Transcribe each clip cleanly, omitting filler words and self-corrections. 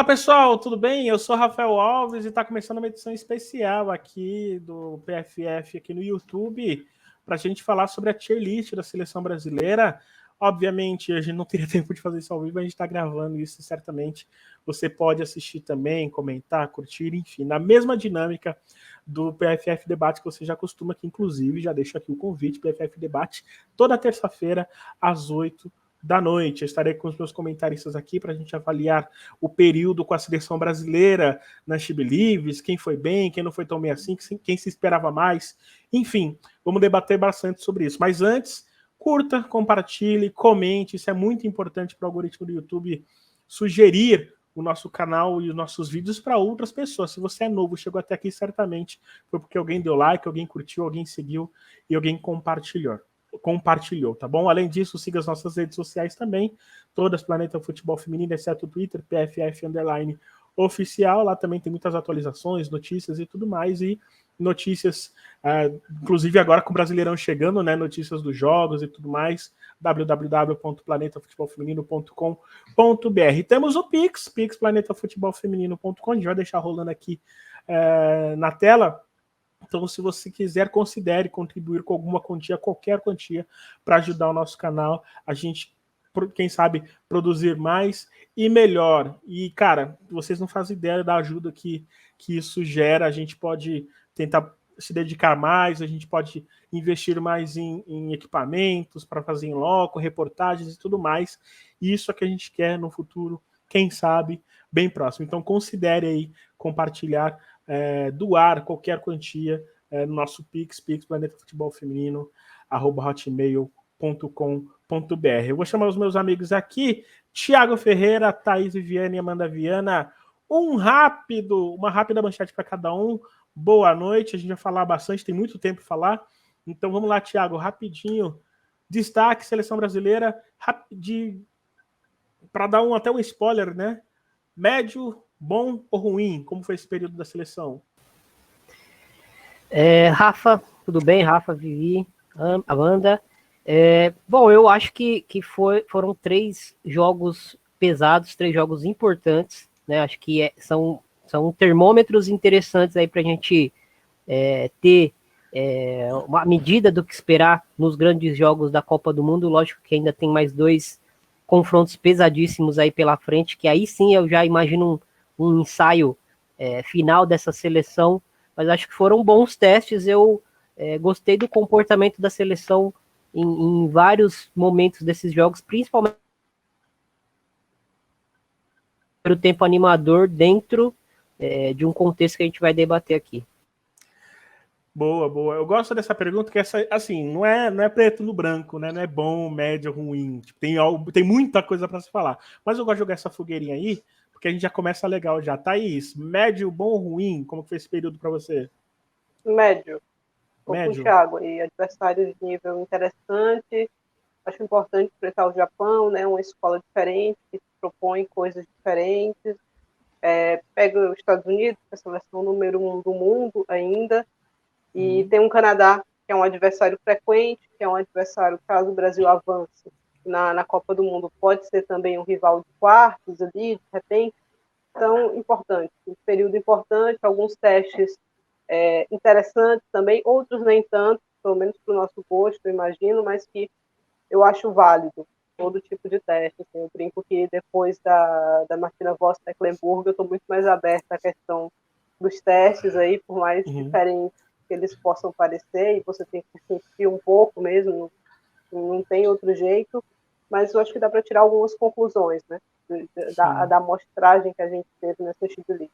Fala pessoal, tudo bem? Eu sou Rafael Alves e está começando uma edição especial aqui do PFF aqui no YouTube para a gente falar sobre a tier list da seleção brasileira. Obviamente a gente não teria tempo de fazer isso ao vivo, a gente está gravando isso, certamente você pode assistir também, comentar, curtir, enfim, na mesma dinâmica do PFF Debate que você já costuma, que inclusive já deixo aqui o convite, PFF Debate, toda terça-feira às 8 da noite. Eu estarei com os meus comentaristas aqui para a gente avaliar o período com a seleção brasileira na She Believes, quem foi bem, quem não foi tão bem assim, quem se esperava mais. Enfim, vamos debater bastante sobre isso. Mas antes, curta, compartilhe, comente. Isso é muito importante para o algoritmo do YouTube sugerir o nosso canal e os nossos vídeos para outras pessoas. Se você é novo, chegou até aqui, certamente foi porque alguém deu like, alguém curtiu, alguém seguiu e alguém compartilhou, tá bom? Além disso, siga as nossas redes sociais também, todas Planeta Futebol Feminino, exceto o Twitter, PFF_oficial, lá também tem muitas atualizações, notícias e tudo mais, e notícias, inclusive agora com o Brasileirão chegando, né, notícias dos jogos e tudo mais, www.planetafutebolfeminino.com.br. Temos o Pix, planetafutebolfeminino.com, a gente vai deixar rolando aqui na tela. Então, se você quiser, considere contribuir com alguma quantia, qualquer quantia, para ajudar o nosso canal, a gente, quem sabe, produzir mais e melhor. E, cara, vocês não fazem ideia da ajuda que isso gera. A gente pode tentar se dedicar mais, a gente pode investir mais em equipamentos para fazer em loco, reportagens e tudo mais. E isso é que a gente quer no futuro, quem sabe, bem próximo. Então, considere aí compartilhar, doar qualquer quantia no nosso Pix, planetafutebolfeminino@hotmail.com.br. Eu vou chamar os meus amigos aqui, Thiago Ferreira, Thaís Viviane e Amanda Viana. Uma rápida manchete para cada um. Boa noite, a gente vai falar bastante, tem muito tempo para falar. Então vamos lá, Thiago, rapidinho. Destaque, seleção brasileira, para dar até um spoiler, né? Médio, bom ou ruim? Como foi esse período da seleção? Rafa, tudo bem? Rafa, Vivi, Amanda. Bom, eu acho que foram 3 jogos pesados, 3 jogos importantes, né? Acho que são termômetros interessantes aí para a gente ter uma medida do que esperar nos grandes jogos da Copa do Mundo. Lógico que ainda tem mais 2 confrontos pesadíssimos aí pela frente, que aí sim eu já imagino um ensaio final dessa seleção, mas acho que foram bons testes. Eu gostei do comportamento da seleção em vários momentos desses jogos, principalmente o tempo animador dentro de um contexto que a gente vai debater aqui. Boa. Eu gosto dessa pergunta, que essa, assim, não é preto no branco, né? Não é bom, médio, ruim. Tipo, tem muita coisa para se falar. Mas eu gosto de jogar essa fogueirinha aí, porque a gente já começa legal já. Thaís, médio, bom ou ruim? Como foi esse período para você? Médio. Estou com o Médio. Thiago aí, adversário de nível interessante. Acho importante enfrentar o Japão, né? Uma escola diferente, que propõe coisas diferentes. Pega os Estados Unidos, que é a seleção número 1 do mundo ainda. E tem um Canadá, que é um adversário frequente, que é um adversário, caso o Brasil avance na Copa do Mundo, pode ser também um rival de quartos ali, de repente. Então, importante. Um período importante, alguns testes interessantes também, outros nem tanto, pelo menos para o nosso gosto, eu imagino, mas que eu acho válido todo tipo de teste. Assim, eu brinco que depois da Martina Voss Tecklenburg, eu estou muito mais aberta à questão dos testes aí, por mais diferentes que eles possam parecer, e você tem que sentir um pouco mesmo, não tem outro jeito, mas eu acho que dá para tirar algumas conclusões, né, da amostragem que a gente teve nessa Chile.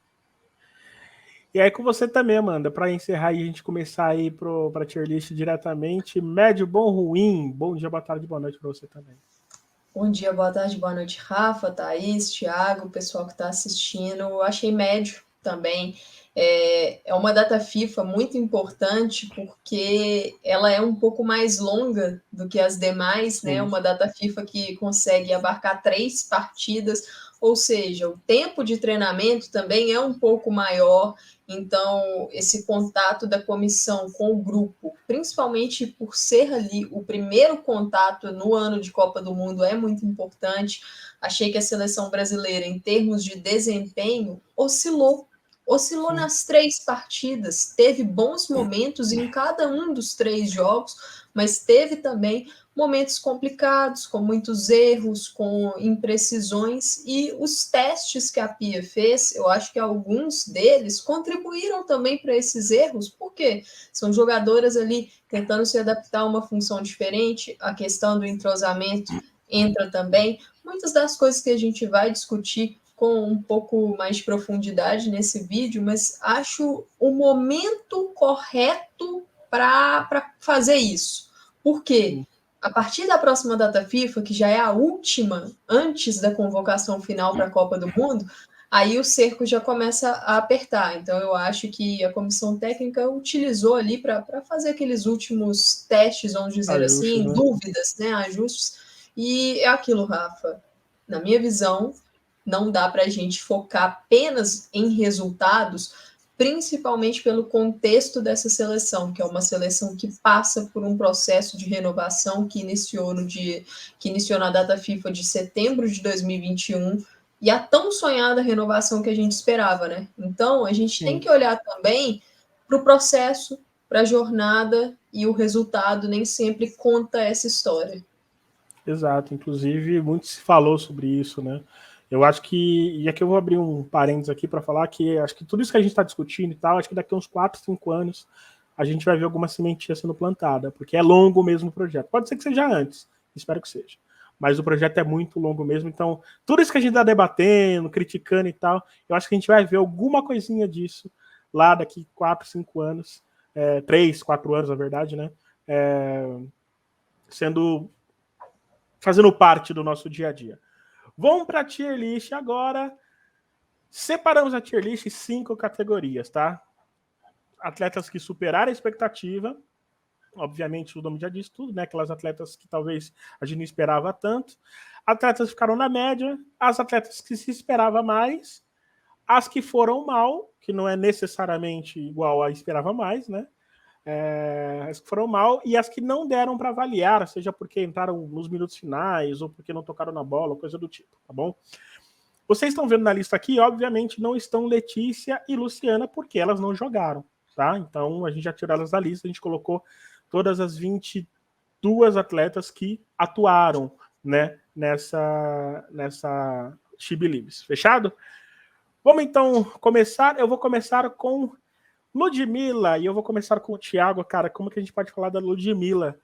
E aí com você também, Amanda, para encerrar e a gente começar aí para a tier list diretamente, médio, bom, ruim? Bom dia, boa tarde, boa noite para você também. Bom dia, boa tarde, boa noite, Rafa, Thaís, Thiago, o pessoal que está assistindo. Eu achei médio também. É uma data FIFA muito importante porque ela é um pouco mais longa do que as demais, né? Uma data FIFA que consegue abarcar 3 partidas, ou seja, o tempo de treinamento também é um pouco maior. Então, esse contato da comissão com o grupo, principalmente por ser ali o primeiro contato no ano de Copa do Mundo, é muito importante. Achei que a seleção brasileira, em termos de desempenho, oscilou nas 3 partidas, teve bons momentos em cada um dos 3 jogos, mas teve também momentos complicados, com muitos erros, com imprecisões, e os testes que a Pia fez, eu acho que alguns deles contribuíram também para esses erros, porque são jogadoras ali tentando se adaptar a uma função diferente, a questão do entrosamento entra também, muitas das coisas que a gente vai discutir com um pouco mais de profundidade nesse vídeo, mas acho o momento correto para fazer isso. Por quê? A partir da próxima data FIFA, que já é a última antes da convocação final para a Copa do Mundo, aí o cerco já começa a apertar. Então, eu acho que a comissão técnica utilizou ali para fazer aqueles últimos testes, vamos dizer assim, dúvidas, né, ajustes. E é aquilo, Rafa. Na minha visão, não dá para a gente focar apenas em resultados, principalmente pelo contexto dessa seleção, que é uma seleção que passa por um processo de renovação que iniciou na data FIFA de setembro de 2021, e a tão sonhada renovação que a gente esperava, né? Então, a gente tem que olhar também para o processo, para a jornada, e o resultado nem sempre conta essa história. Exato, inclusive muito se falou sobre isso, né? Eu acho que, e aqui eu vou abrir um parênteses aqui para falar que acho que tudo isso que a gente está discutindo e tal, acho que daqui a uns 4, 5 anos a gente vai ver alguma sementinha sendo plantada, porque é longo mesmo o projeto. Pode ser que seja antes, espero que seja. Mas o projeto é muito longo mesmo, então tudo isso que a gente está debatendo, criticando e tal, eu acho que a gente vai ver alguma coisinha disso lá daqui 4, 5 anos, 3, 4 anos, na verdade, né? Fazendo parte do nosso dia a dia. Vamos para a tier list agora. Separamos a tier list em 5 categorias, tá? Atletas que superaram a expectativa. Obviamente, o nome já diz tudo, né? Aquelas atletas que talvez a gente não esperava tanto. Atletas que ficaram na média. As atletas que se esperava mais. As que foram mal, que não é necessariamente igual a esperava mais, né? As que foram mal e as que não deram para avaliar, seja porque entraram nos minutos finais ou porque não tocaram na bola, coisa do tipo, tá bom? Vocês estão vendo na lista aqui, obviamente não estão Letícia e Luciana porque elas não jogaram, tá? Então a gente já tirou elas da lista, a gente colocou todas as 22 atletas que atuaram, né, nessa She Believes. Fechado? Vamos então começar. Eu vou começar com Ludmilla, e eu vou começar com o Thiago, cara. Como que a gente pode falar da Ludmilla?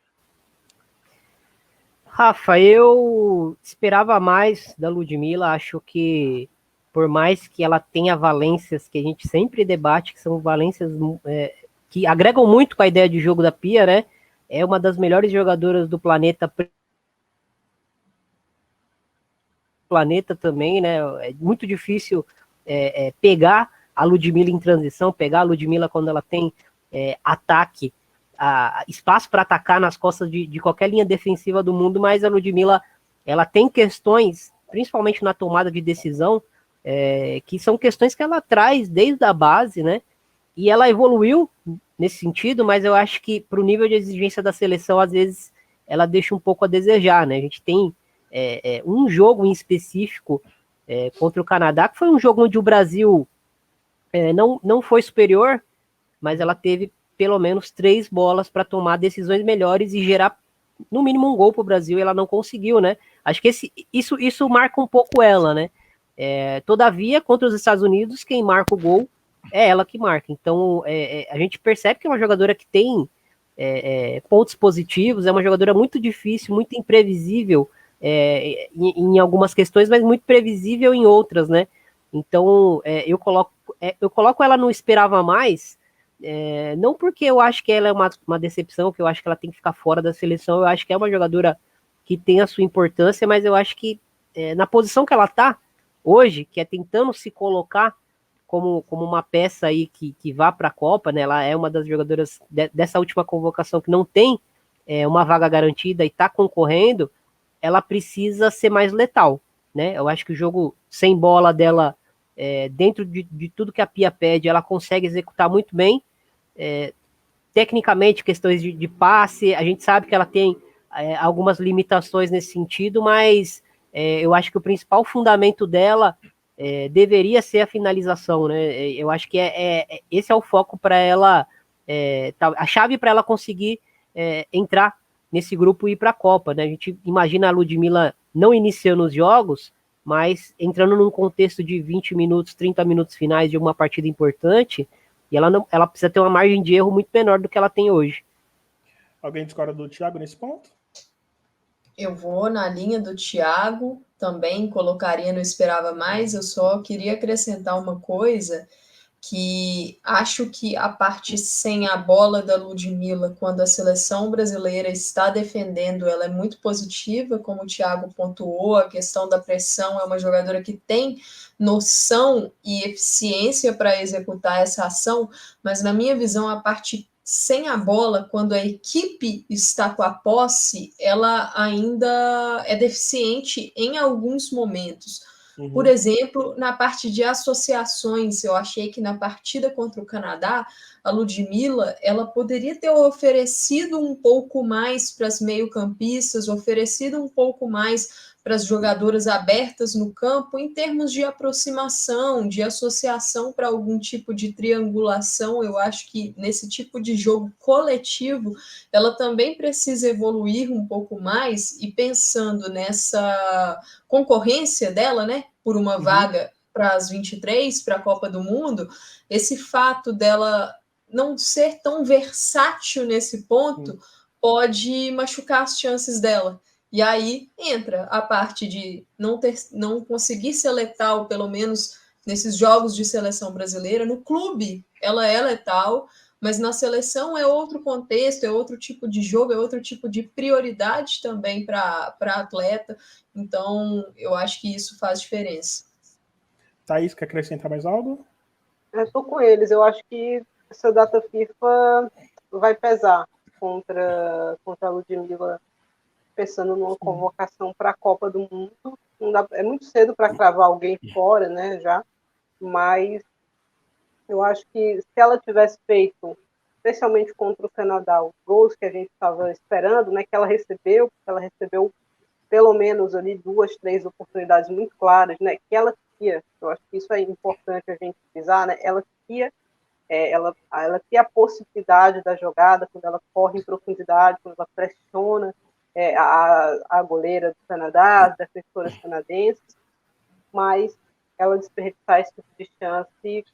Rafa, eu esperava mais da Ludmilla. Acho que, por mais que ela tenha valências que a gente sempre debate, que são valências que agregam muito com a ideia de jogo da Pia, né? É uma das melhores jogadoras do planeta também, né? É muito difícil pegar a Ludmilla em transição, pegar a Ludmilla quando ela tem ataque, espaço para atacar nas costas de qualquer linha defensiva do mundo, mas a Ludmilla, ela tem questões, principalmente na tomada de decisão, que são questões que ela traz desde a base, né? E ela evoluiu nesse sentido, mas eu acho que para o nível de exigência da seleção, às vezes, ela deixa um pouco a desejar, né? A gente tem um jogo em específico contra o Canadá, que foi um jogo onde o Brasil não foi superior, mas ela teve pelo menos 3 bolas para tomar decisões melhores e gerar, no mínimo, um gol para o Brasil, e ela não conseguiu, né? Acho que isso marca um pouco ela, né? Todavia, contra os Estados Unidos, quem marca o gol é ela que marca. Então, a gente percebe que é uma jogadora que tem pontos positivos, é uma jogadora muito difícil, muito imprevisível em algumas questões, mas muito previsível em outras, né? Então, eu coloco ela no esperava mais, não porque eu acho que ela é uma decepção, que eu acho que ela tem que ficar fora da seleção, eu acho que é uma jogadora que tem a sua importância, mas eu acho que na posição que ela tá hoje, que é tentando se colocar como uma peça aí que vá para a Copa, né? Ela é uma das jogadoras dessa última convocação que não tem uma vaga garantida e está concorrendo, ela precisa ser mais letal, né? Eu acho que o jogo sem bola dela, dentro de tudo que a Pia pede, ela consegue executar muito bem. Tecnicamente, questões de passe, a gente sabe que ela tem algumas limitações nesse sentido, mas eu acho que o principal fundamento dela deveria ser a finalização, né? Eu acho que esse é o foco para ela, a chave para ela conseguir entrar nesse grupo e ir para a Copa, né? A gente imagina a Ludmilla não iniciando os jogos, mas entrando num contexto de 20 minutos, 30 minutos finais de uma partida importante, e ela precisa ter uma margem de erro muito menor do que ela tem hoje. Alguém discorda do Thiago nesse ponto? Eu vou na linha do Thiago, também colocaria, não esperava mais, eu só queria acrescentar uma coisa, que acho que a parte sem a bola da Ludmilla, quando a seleção brasileira está defendendo, ela é muito positiva, como o Thiago pontuou, a questão da pressão, é uma jogadora que tem noção e eficiência para executar essa ação, mas na minha visão, a parte sem a bola, quando a equipe está com a posse, ela ainda é deficiente em alguns momentos. Por exemplo, na parte de associações, eu achei que na partida contra o Canadá, a Ludmilla, ela poderia ter oferecido um pouco mais para as meio-campistas, oferecido um pouco mais para as jogadoras abertas no campo, em termos de aproximação, de associação para algum tipo de triangulação. Eu acho que nesse tipo de jogo coletivo, ela também precisa evoluir um pouco mais, e pensando nessa concorrência dela, né, por uma vaga para as 23, para a Copa do Mundo, esse fato dela não ser tão versátil nesse ponto pode machucar as chances dela. E aí entra a parte de não conseguir ser letal, pelo menos nesses jogos de seleção brasileira. No clube, ela é letal, mas na seleção é outro contexto, é outro tipo de jogo, é outro tipo de prioridade também para atleta. Então, eu acho que isso faz diferença. Thaís, quer acrescentar mais algo? Eu estou com eles. Eu acho que essa data FIFA vai pesar contra a Ludmilla, pensando numa convocação para a Copa do Mundo. Não dá, é muito cedo para cravar alguém fora, né, já, mas eu acho que se ela tivesse feito, especialmente contra o Canadá, os gols que a gente estava esperando, né, que ela recebeu pelo menos ali 2, 3 oportunidades muito claras, né, que ela tinha, eu acho que isso é importante a gente frisar, né, ela tinha a possibilidade da jogada, quando ela corre em profundidade, quando ela pressiona a goleira do Canadá, as defensoras canadenses, mas ela desperdiçar esse tipo de chance,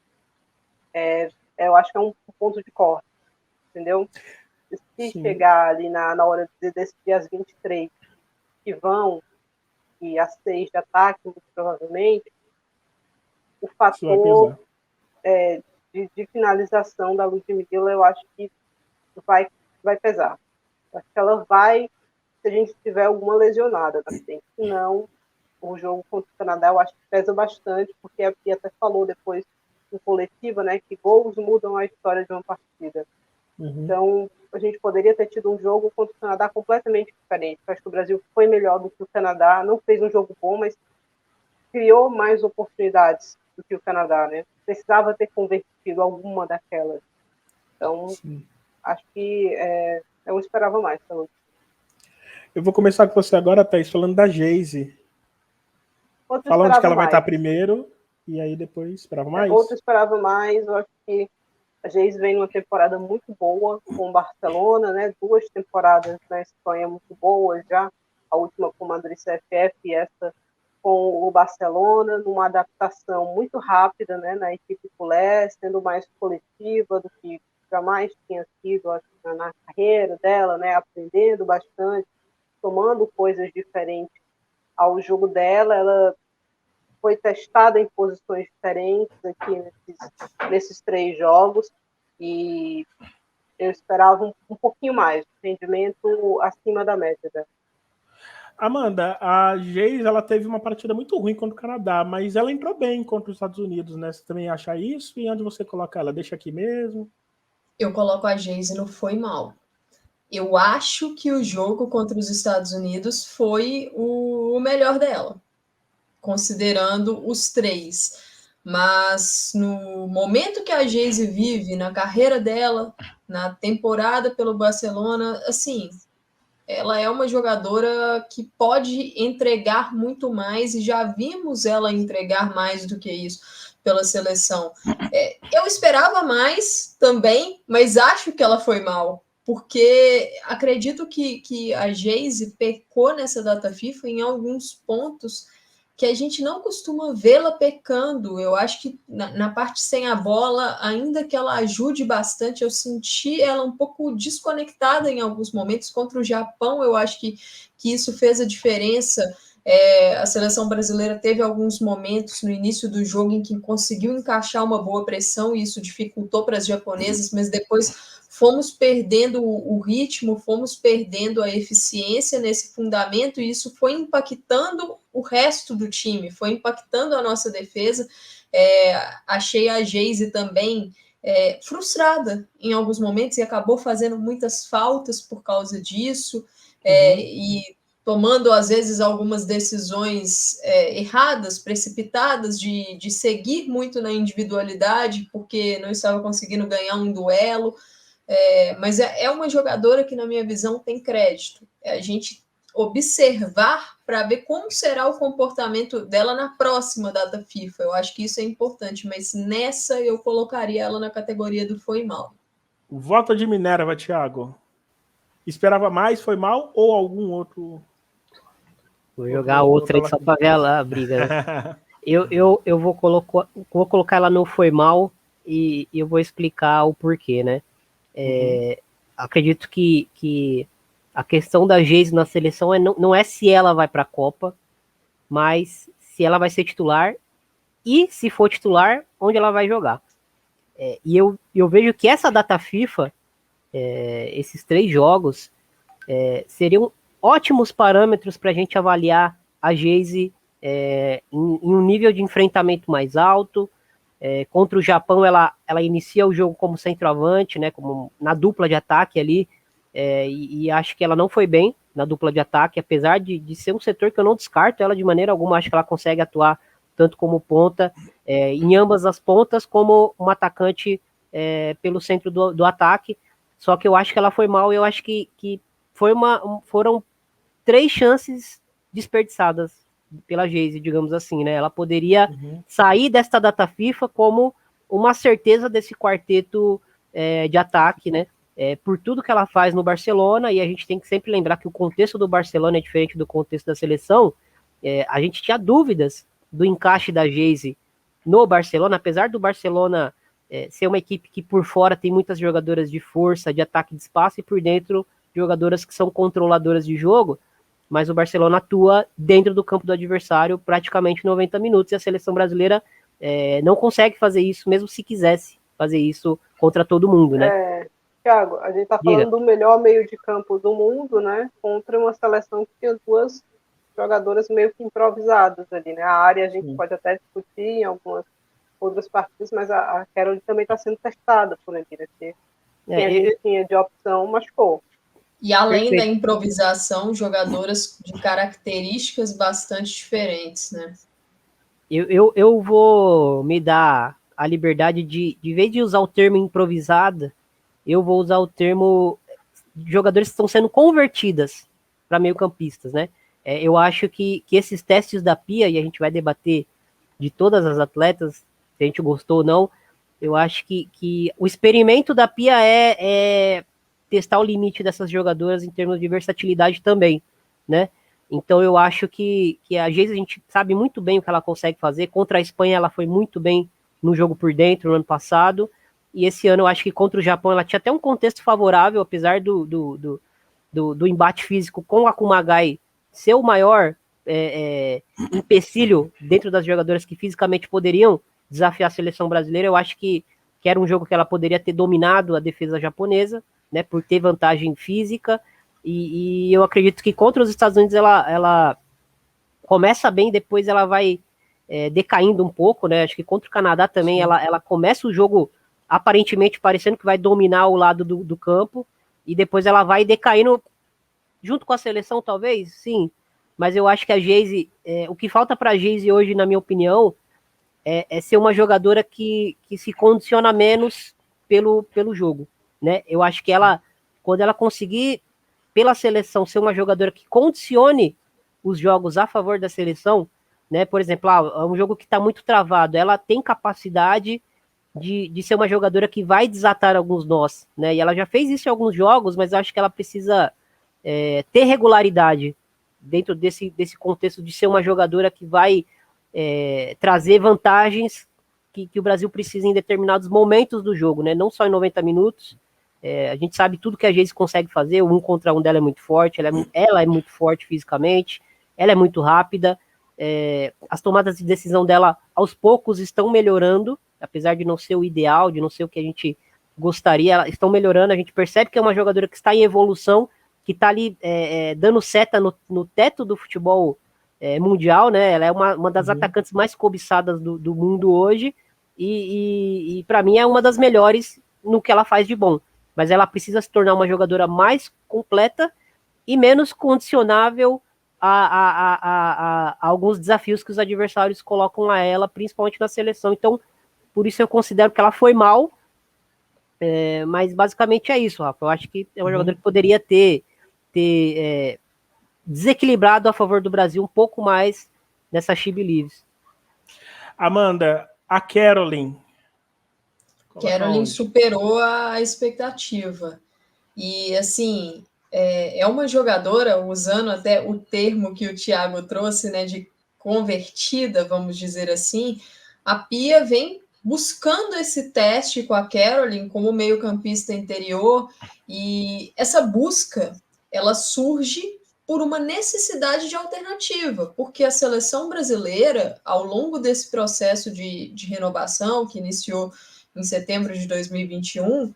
eu acho que é um ponto de corte, entendeu? Se chegar ali na hora de decidir as 23 que vão, e as 6 de ataque, muito provavelmente, o fator de finalização da Ludmilla, eu acho que vai pesar. Acho que ela vai, se a gente tiver alguma lesionada na frente. Se não, o jogo contra o Canadá, eu acho que pesa bastante, porque a Pia até falou depois em coletiva, né, que gols mudam a história de uma partida. Então, a gente poderia ter tido um jogo contra o Canadá completamente diferente. Eu acho que o Brasil foi melhor do que o Canadá, não fez um jogo bom, mas criou mais oportunidades do que o Canadá, né? Precisava ter convertido alguma daquelas. Então, acho que eu esperava mais. Então. Eu vou começar com você agora, Thaís, falando da Geise. Falando que ela vai estar primeiro, e aí depois esperava mais? Outro esperava mais. Eu acho que a Geise vem numa temporada muito boa com o Barcelona, né? 2 temporadas na Espanha muito boas já. A última com o Madrid CFF e essa com o Barcelona, numa adaptação muito rápida, né, na equipe culé, sendo mais coletiva do que jamais tinha sido, acho, na carreira dela, né, aprendendo bastante, tomando coisas diferentes ao jogo dela. Ela foi testada em posições diferentes aqui nesses 3 jogos, e eu esperava um pouquinho mais, rendimento acima da média dela. Amanda, a Geis, ela teve uma partida muito ruim contra o Canadá, mas ela entrou bem contra os Estados Unidos, né? Você também acha isso? E onde você coloca ela? Deixa aqui mesmo? Eu coloco a Geise no foi mal. Eu acho que o jogo contra os Estados Unidos foi o melhor dela, considerando os 3. Mas no momento que a Geise vive, na carreira dela, na temporada pelo Barcelona, assim, ela é uma jogadora que pode entregar muito mais e já vimos ela entregar mais do que isso pela seleção. Eu esperava mais também, mas acho que ela foi mal, porque acredito que a Geise pecou nessa data FIFA em alguns pontos que a gente não costuma vê-la pecando. Eu acho que na parte sem a bola, ainda que ela ajude bastante, eu senti ela um pouco desconectada em alguns momentos. Contra o Japão, eu acho que isso fez a diferença. A seleção brasileira teve alguns momentos no início do jogo em que conseguiu encaixar uma boa pressão e isso dificultou para as japonesas, mas depois fomos perdendo o ritmo, fomos perdendo a eficiência nesse fundamento e isso foi impactando o resto do time, foi impactando a nossa defesa. Achei a Geise também frustrada em alguns momentos e acabou fazendo muitas faltas por causa disso, e tomando, às vezes, algumas decisões erradas, precipitadas, de seguir muito na individualidade, porque não estava conseguindo ganhar um duelo. Mas é uma jogadora que, na minha visão, tem crédito. A gente observar para ver como será o comportamento dela na próxima data FIFA. Eu acho que isso é importante, mas nessa eu colocaria ela na categoria do foi mal. Volta de Minerva, Thiago. Esperava mais, foi mal ou algum outro? Vou jogar outra aí só para ver a briga. Né? eu vou colocar ela no foi mal e eu vou explicar o porquê, né? Acredito que a questão da Geise na seleção não é se ela vai para a Copa, mas se ela vai ser titular e, se for titular, onde ela vai jogar. E eu vejo que essa data FIFA, esses 3 jogos, seriam ótimos parâmetros para a gente avaliar a Geise em um nível de enfrentamento mais alto. Contra o Japão, ela inicia o jogo como centroavante, né, como na dupla de ataque ali, e acho que ela não foi bem na dupla de ataque, apesar de ser um setor que eu não descarto ela de maneira alguma. Acho que ela consegue atuar tanto como ponta, em ambas as pontas, como um atacante pelo centro do ataque. Só que eu acho que ela foi mal, eu acho que foram 3 chances desperdiçadas pela Geise, digamos assim, né? Ela poderia sair desta data FIFA como uma certeza desse quarteto de ataque, né? Por tudo que ela faz no Barcelona, e a gente tem que sempre lembrar que o contexto do Barcelona é diferente do contexto da seleção. A gente tinha dúvidas do encaixe da Geise no Barcelona, apesar do Barcelona ser uma equipe que por fora tem muitas jogadoras de força, de ataque de espaço, e por dentro jogadoras que são controladoras de jogo, mas o Barcelona atua dentro do campo do adversário praticamente 90 minutos, e a seleção brasileira não consegue fazer isso, mesmo se quisesse fazer isso contra todo mundo, né? Thiago, a gente está falando do melhor meio de campo do mundo, né, contra uma seleção que tinha 2 jogadoras meio que improvisadas ali, né? A área a gente pode até discutir em algumas outras partidas, mas a Carol também está sendo testada por ali, né? Quem a gente tinha de opção machucou. E além da improvisação, jogadoras de características bastante diferentes, né? Eu vou me dar a liberdade de vez de usar o termo improvisada, eu vou usar o termo jogadores que estão sendo convertidas para meio-campistas, né? Eu acho que esses testes da Pia, e a gente vai debater de todas as atletas, se a gente gostou ou não, eu acho que o experimento da Pia é testar o limite dessas jogadoras em termos de versatilidade também, né? Então eu acho que a Geise, a gente sabe muito bem o que ela consegue fazer. Contra a Espanha ela foi muito bem no jogo por dentro no ano passado, e esse ano eu acho que contra o Japão ela tinha até um contexto favorável, apesar do embate físico com a Kumagai ser o maior empecilho dentro das jogadoras que fisicamente poderiam desafiar a seleção brasileira. Eu acho que era um jogo que ela poderia ter dominado a defesa japonesa, né, por ter vantagem física, e eu acredito que contra os Estados Unidos ela começa bem, depois ela vai decaindo um pouco, né? Acho que contra o Canadá também ela começa o jogo aparentemente parecendo que vai dominar o lado do campo, e depois ela vai decaindo junto com a seleção, talvez, sim. Mas eu acho que a Geise, o que falta para a Geise hoje, na minha opinião, é ser uma jogadora que se condiciona menos pelo jogo, né? Eu acho que ela, quando ela conseguir, pela seleção, ser uma jogadora que condicione os jogos a favor da seleção, né? Por exemplo, é um jogo que está muito travado, ela tem capacidade de ser uma jogadora que vai desatar alguns nós, né? E ela já fez isso em alguns jogos, mas eu acho que ela precisa ter regularidade dentro desse contexto de ser uma jogadora que vai trazer vantagens que o Brasil precisa em determinados momentos do jogo, né? Não só em 90 minutos. A gente sabe tudo que a Geise consegue fazer, o 1 contra 1 dela é muito forte, ela é muito forte fisicamente, ela é muito rápida, as tomadas de decisão dela aos poucos estão melhorando, apesar de não ser o ideal, de não ser o que a gente gostaria, elas estão melhorando, a gente percebe que é uma jogadora que está em evolução, que está ali dando seta no teto do futebol mundial, né? Ela é uma das atacantes mais cobiçadas do mundo hoje, e para mim é uma das melhores no que ela faz de bom. Mas ela precisa se tornar uma jogadora mais completa e menos condicionável a alguns desafios que os adversários colocam a ela, principalmente na seleção. Então, por isso eu considero que ela foi mal, mas basicamente é isso, Rafa. Eu acho que é uma jogadora que poderia ter desequilibrado a favor do Brasil um pouco mais nessa She Believes. Amanda, a Caroline. Caroline superou a expectativa. E, assim, é uma jogadora, usando até o termo que o Thiago trouxe, né, de convertida, vamos dizer assim, a Pia vem buscando esse teste com a Caroline como meio-campista interior, e essa busca, ela surge por uma necessidade de alternativa, porque a seleção brasileira, ao longo desse processo de renovação, que iniciou em setembro de 2021,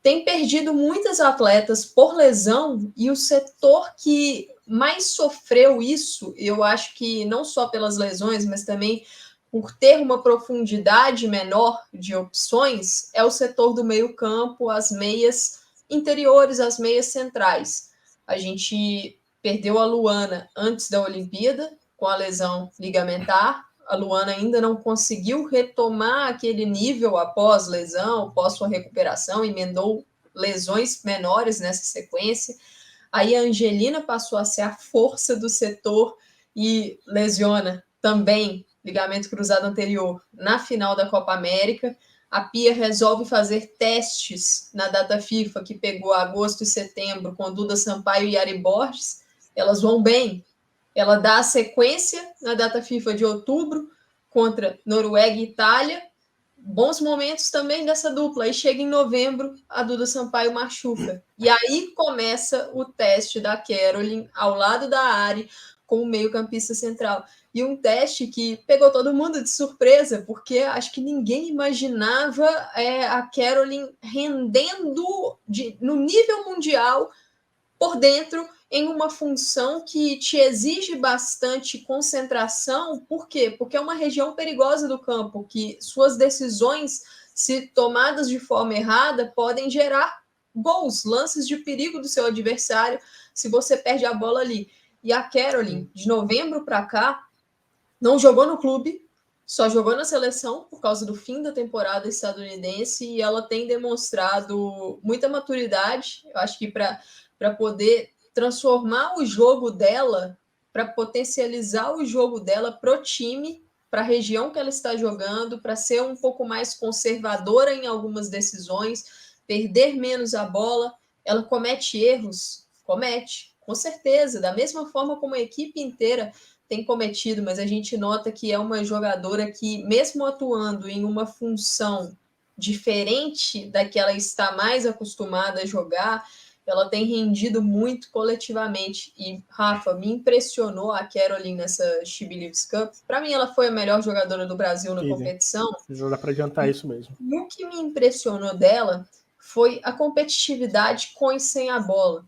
tem perdido muitas atletas por lesão, e o setor que mais sofreu isso, eu acho que não só pelas lesões, mas também por ter uma profundidade menor de opções, é o setor do meio-campo, as meias interiores, as meias centrais. A gente perdeu a Luana antes da Olimpíada, com a lesão ligamentar. A Luana ainda não conseguiu retomar aquele nível após lesão, após sua recuperação, emendou lesões menores nessa sequência. Aí a Angelina passou a ser a força do setor e lesiona também ligamento cruzado anterior na final da Copa América. A Pia resolve fazer testes na data FIFA, que pegou agosto e setembro, com Duda Sampaio e Yari Borges. Elas vão bem. Ela dá a sequência na data FIFA de outubro contra Noruega e Itália. Bons momentos também dessa dupla. Aí chega em novembro, a Duda Sampaio machuca. E aí começa o teste da Caroline ao lado da Ari como meio-campista central. E um teste que pegou todo mundo de surpresa, porque acho que ninguém imaginava a Caroline rendendo no nível mundial por dentro, em uma função que te exige bastante concentração. Por quê? Porque é uma região perigosa do campo, que suas decisões, se tomadas de forma errada, podem gerar gols, lances de perigo do seu adversário, se você perde a bola ali. E a Caroline, de novembro para cá, não jogou no clube, só jogou na seleção por causa do fim da temporada estadunidense, e ela tem demonstrado muita maturidade, eu acho que para poder transformar o jogo dela, para potencializar o jogo dela para o time, para a região que ela está jogando, para ser um pouco mais conservadora em algumas decisões, perder menos a bola. Ela comete erros? Comete, com certeza, da mesma forma como a equipe inteira tem cometido, mas a gente nota que é uma jogadora que, mesmo atuando em uma função diferente da que ela está mais acostumada a jogar, ela tem rendido muito coletivamente. E, Rafa, me impressionou a Caroline nessa She Believes Cup. Para mim, ela foi a melhor jogadora do Brasil na competição. Não dá para adiantar isso mesmo. E o que me impressionou dela foi a competitividade com e sem a bola.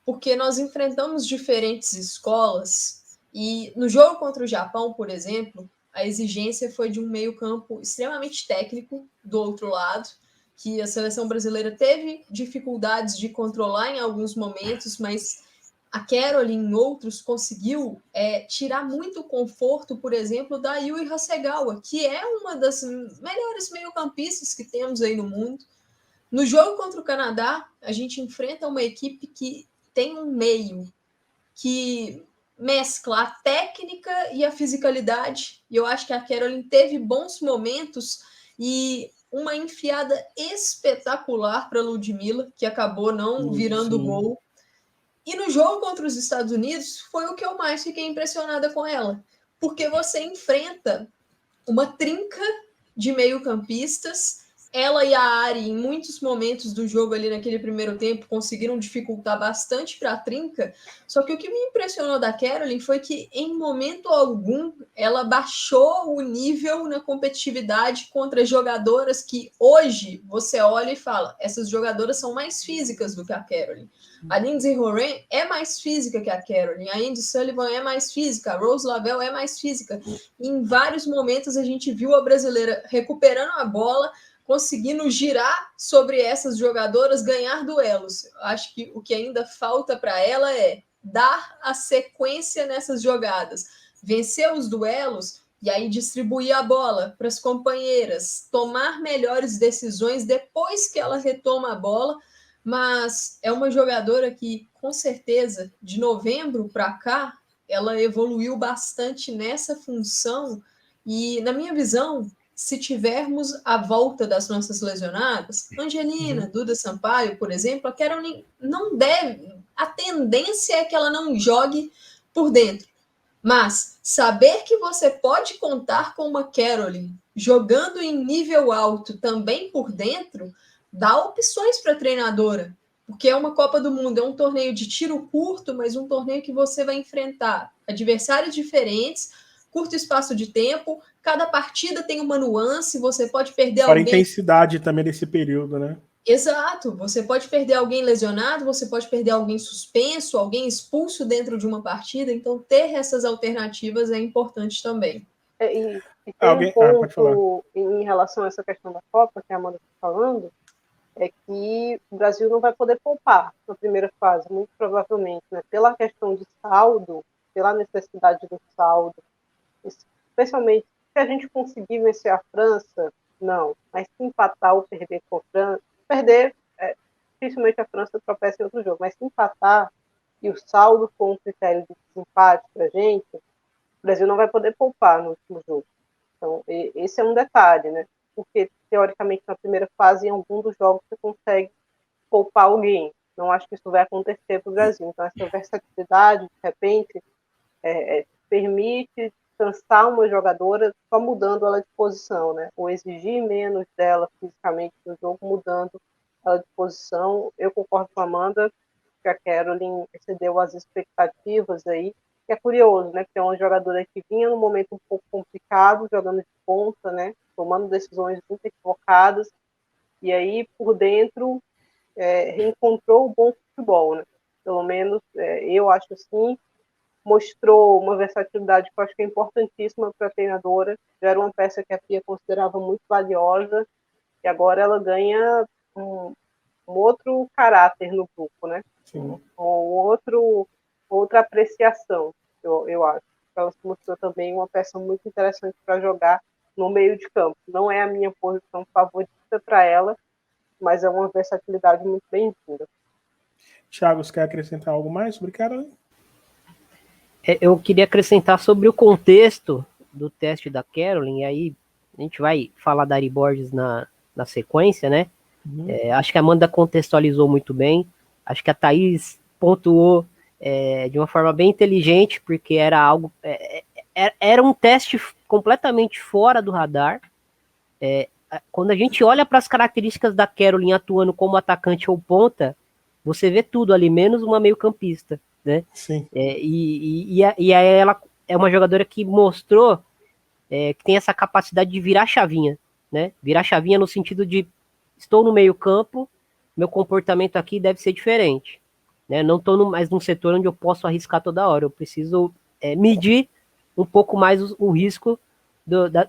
porque nós enfrentamos diferentes escolas e no jogo contra o Japão, por exemplo, a exigência foi de um meio-campo extremamente técnico do outro lado, que a seleção brasileira teve dificuldades de controlar em alguns momentos, mas a Caroline, em outros, conseguiu tirar muito conforto, por exemplo, da Yui Hasegawa, que é uma das melhores meio-campistas que temos aí no mundo. No jogo contra o Canadá, a gente enfrenta uma equipe que tem um meio que mescla a técnica e a fisicalidade, e eu acho que a Caroline teve bons momentos e uma enfiada espetacular para a Ludmilla, que acabou não virando gol. E no jogo contra os Estados Unidos, foi o que eu mais fiquei impressionada com ela, porque você enfrenta uma trinca de meio-campistas. Ela e a Ari, em muitos momentos do jogo ali naquele primeiro tempo, conseguiram dificultar bastante para a trinca. Só que o que me impressionou da Caroline foi que, em momento algum, ela baixou o nível na competitividade contra jogadoras que hoje você olha e fala: essas jogadoras são mais físicas do que a Caroline. A Lindsay Horan é mais física que a Caroline, a Indi Sullivan é mais física, a Rose Lavelle é mais física. E em vários momentos a gente viu a brasileira recuperando a bola, conseguindo girar sobre essas jogadoras, ganhar duelos. Acho que o que ainda falta para ela é dar a sequência nessas jogadas, vencer os duelos e aí distribuir a bola para as companheiras, tomar melhores decisões depois que ela retoma a bola. Mas é uma jogadora que, com certeza, de novembro para cá, ela evoluiu bastante nessa função e, na minha visão, se tivermos a volta das nossas lesionadas, Angelina, Duda Sampaio, por exemplo, a Caroline não deve, a tendência é que ela não jogue por dentro. Mas saber que você pode contar com uma Caroline jogando em nível alto também por dentro, dá opções para a treinadora, porque é uma Copa do Mundo, é um torneio de tiro curto, mas um torneio que você vai enfrentar adversários diferentes, curto espaço de tempo, cada partida tem uma nuance, você pode perder Fora alguém... a intensidade também desse período, né? Exato, você pode perder alguém lesionado, você pode perder alguém suspenso, alguém expulso dentro de uma partida, então ter essas alternativas é importante também. E tem um ponto em relação a essa questão da Copa, que a Amanda está falando, é que o Brasil não vai poder poupar na primeira fase, muito provavelmente, né? Pela questão de saldo, pela necessidade do saldo, especialmente se a gente conseguir vencer a França, não, mas se empatar ou perder com a França, dificilmente a França tropeça em outro jogo, mas se empatar e o saldo for um critério de desempate para a gente, o Brasil não vai poder poupar no último jogo. Então, esse é um detalhe, né? Porque, teoricamente, na primeira fase, em algum dos jogos, você consegue poupar alguém. Não acho que isso vai acontecer para o Brasil. Então, essa versatilidade, de repente, permite cansar uma jogadora só mudando ela de posição, né? Ou exigir menos dela fisicamente no jogo, mudando ela de posição. Eu concordo com a Amanda que a Caroline excedeu as expectativas aí, que é curioso, né? Porque é uma jogadora que vinha num momento um pouco complicado, jogando de ponta, né? Tomando decisões muito equivocadas, e aí, por dentro, reencontrou o bom futebol, né? Pelo menos, eu acho assim, mostrou uma versatilidade que eu acho que é importantíssima para a treinadora. Já era uma peça que a Pia considerava muito valiosa, e agora ela ganha um outro caráter no grupo, né? Outra apreciação, eu acho. Ela se mostrou também uma peça muito interessante para jogar no meio de campo. Não é a minha posição favorita para ela, mas é uma versatilidade muito bem-vinda. Thiago, você quer acrescentar algo mais sobre Caroline? Eu queria acrescentar sobre o contexto do teste da Caroline, e aí a gente vai falar da Ari Borges na sequência, né? Acho que a Amanda contextualizou muito bem, acho que a Thaís pontuou de uma forma bem inteligente, porque era algo, era um teste completamente fora do radar. Quando a gente olha para as características da Caroline atuando como atacante ou ponta, você vê tudo ali, menos uma meio-campista, né? Sim. E aí ela é uma jogadora que mostrou que tem essa capacidade de virar chavinha, né? Virar chavinha no sentido de estou no meio-campo, meu comportamento aqui deve ser diferente, né? Não estou mais num setor onde eu posso arriscar toda hora. Eu preciso medir um pouco mais o risco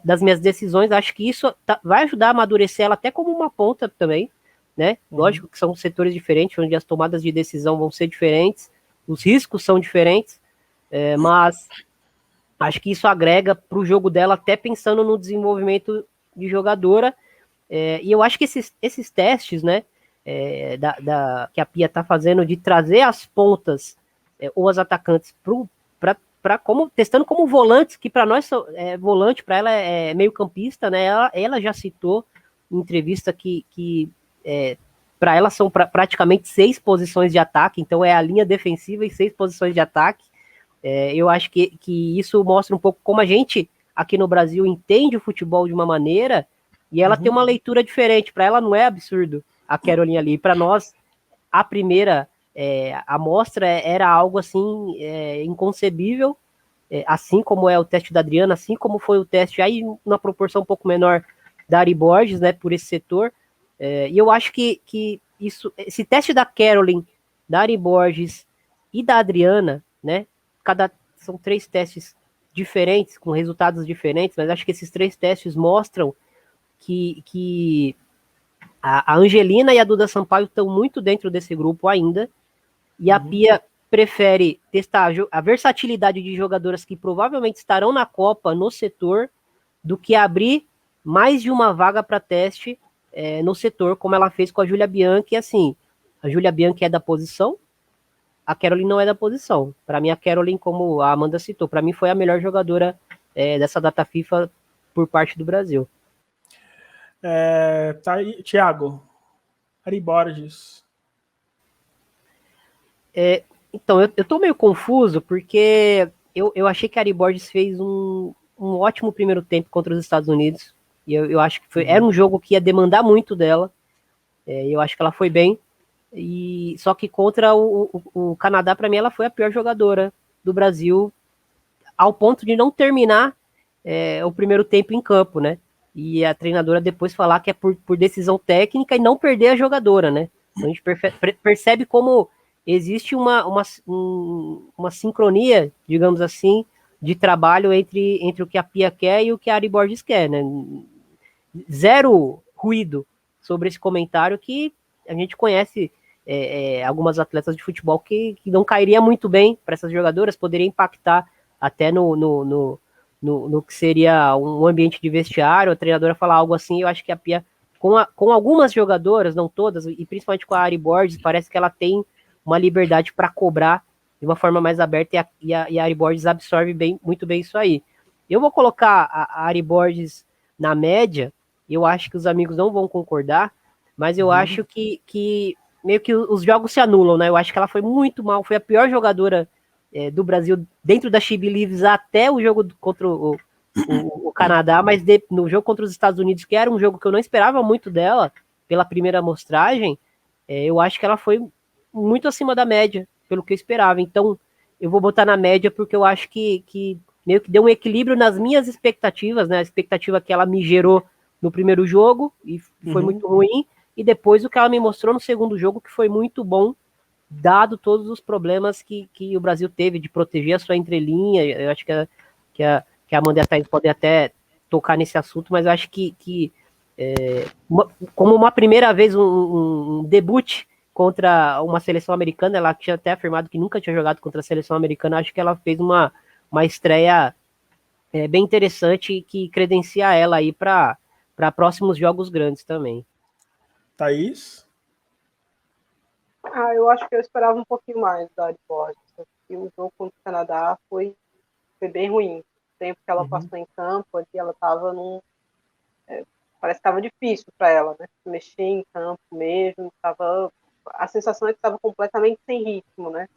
das minhas decisões. Acho que isso vai ajudar a amadurecer ela até como uma ponta também, né? Lógico que são setores diferentes, onde as tomadas de decisão vão ser diferentes, os riscos são diferentes, mas acho que isso agrega para o jogo dela, até pensando no desenvolvimento de jogadora. E eu acho que esses testes, né, que a Pia está fazendo de trazer as pontas ou as atacantes como testando como volantes, que para nós volante, para ela é meio campista, né? Ela já citou em entrevista que para ela são praticamente 6 posições de ataque, então é a linha defensiva e 6 posições de ataque. Eu acho que isso mostra um pouco como a gente aqui no Brasil entende o futebol de uma maneira e ela tem uma leitura diferente. Para ela não é absurdo a Caroline ali. Para nós, a primeira amostra era algo assim inconcebível, assim como é o teste da Adriana, assim como foi o teste aí na proporção um pouco menor da Ari Borges, né, por esse setor. E eu acho que esse teste da Caroline, da Ari Borges e da Adriana, né, são 3 testes diferentes, com resultados diferentes, mas acho que esses 3 testes mostram que a Angelina e a Duda Sampaio estão muito dentro desse grupo ainda, e a Pia prefere testar a versatilidade de jogadoras que provavelmente estarão na Copa no setor, do que abrir mais de uma vaga para teste no setor, como ela fez com a Júlia Bianchi. Assim, a Júlia Bianchi é da posição, a Caroline não é da posição. Para mim, a Caroline, como a Amanda citou, para mim foi a melhor jogadora dessa data FIFA por parte do Brasil. Tá aí, Thiago, Ari Borges. Então, eu tô meio confuso, porque eu achei que a Ari Borges fez um ótimo primeiro tempo contra os Estados Unidos, e eu acho que era um jogo que ia demandar muito dela, eu acho que ela foi bem, só que contra o Canadá, para mim, ela foi a pior jogadora do Brasil, ao ponto de não terminar o primeiro tempo em campo, né? E a treinadora depois falar que é por decisão técnica e não perder a jogadora, né? Então a gente percebe como existe uma sincronia, digamos assim, de trabalho entre o que a Pia quer e o que a Ari Borges quer, né? Zero ruído sobre esse comentário, que a gente conhece algumas atletas de futebol que não cairia muito bem para essas jogadoras, poderia impactar até no que seria um ambiente de vestiário, a treinadora falar algo assim. Eu acho que a Pia, com algumas jogadoras, não todas, e principalmente com a Ari Borges, parece que ela tem uma liberdade para cobrar de uma forma mais aberta, e a Ari Borges absorve muito bem isso aí. Eu vou colocar a Ari Borges na média, eu acho que os amigos não vão concordar, mas eu acho que meio que os jogos se anulam, né? Eu acho que ela foi muito mal, foi a pior jogadora do Brasil dentro da She Believes até o jogo contra o Canadá, mas no jogo contra os Estados Unidos, que era um jogo que eu não esperava muito dela, pela primeira amostragem, eu acho que ela foi muito acima da média, pelo que eu esperava. Então, eu vou botar na média, porque eu acho que meio que deu um equilíbrio nas minhas expectativas, né? A expectativa que ela me gerou no primeiro jogo, e foi muito ruim, e depois o que ela me mostrou no segundo jogo, que foi muito bom, dado todos os problemas que o Brasil teve de proteger a sua entrelinha. Eu acho que a Amanda e a Thaís podem até tocar nesse assunto, mas eu acho que como uma primeira vez, um debut contra uma seleção americana, ela tinha até afirmado que nunca tinha jogado contra a seleção americana, acho que ela fez uma estreia bem interessante, que credencia ela aí para próximos jogos grandes também. Thaís? Eu acho que eu esperava um pouquinho mais da Ari Borges. E o jogo contra o Canadá foi bem ruim. O tempo que ela passou em campo, aqui ela estava parece que estava difícil para ela, né? Mexer em campo mesmo, a sensação é que estava completamente sem ritmo, né?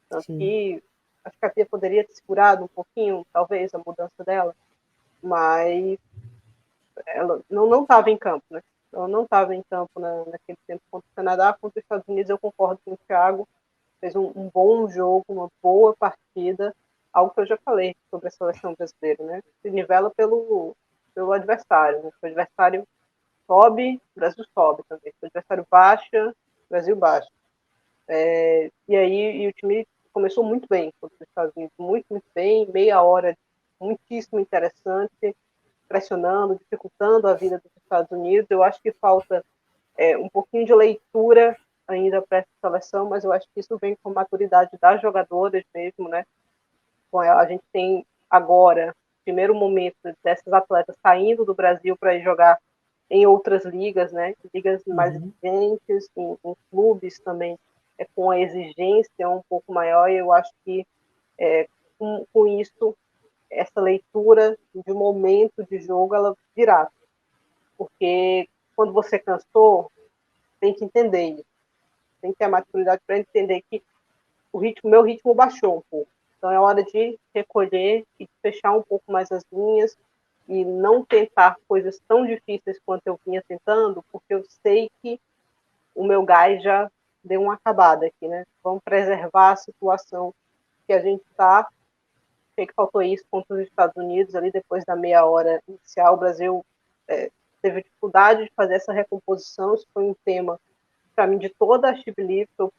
Tanto que acho que a Pia poderia ter segurado um pouquinho, talvez, a mudança dela, mas ela não estava em campo, né? Ela não estava em campo naquele tempo contra o Canadá. Contra os Estados Unidos, eu concordo com o Thiago, fez um bom jogo, uma boa partida, algo que eu já falei sobre a seleção brasileira, né? Se nivela pelo adversário, né? Se o adversário sobe, o Brasil sobe também. Se o adversário baixa, o Brasil baixa. E aí o time começou muito bem contra os Estados Unidos, muito, muito bem, meia hora muitíssimo interessante, pressionando, dificultando a vida dos Estados Unidos. Eu acho que falta um pouquinho de leitura ainda para essa seleção, mas eu acho que isso vem com a maturidade das jogadoras mesmo, né? A gente tem agora, primeiro momento dessas atletas saindo do Brasil para ir jogar em outras ligas, né? Ligas mais exigentes, em clubes também com a exigência um pouco maior, e eu acho que com isso, essa leitura de momento de jogo, ela virá. Porque quando você cansou, tem que entender isso. Tem que ter a maturidade para entender que meu ritmo baixou um pouco. Então é hora de recolher e de fechar um pouco mais as linhas e não tentar coisas tão difíceis quanto eu vinha tentando, porque eu sei que o meu gás já deu uma acabada aqui, né? Vamos preservar a situação que a gente está. Sei que faltou isso contra os Estados Unidos, ali depois da meia hora inicial, o Brasil teve dificuldade de fazer essa recomposição. Isso foi um tema, para mim, de toda a She Believes. O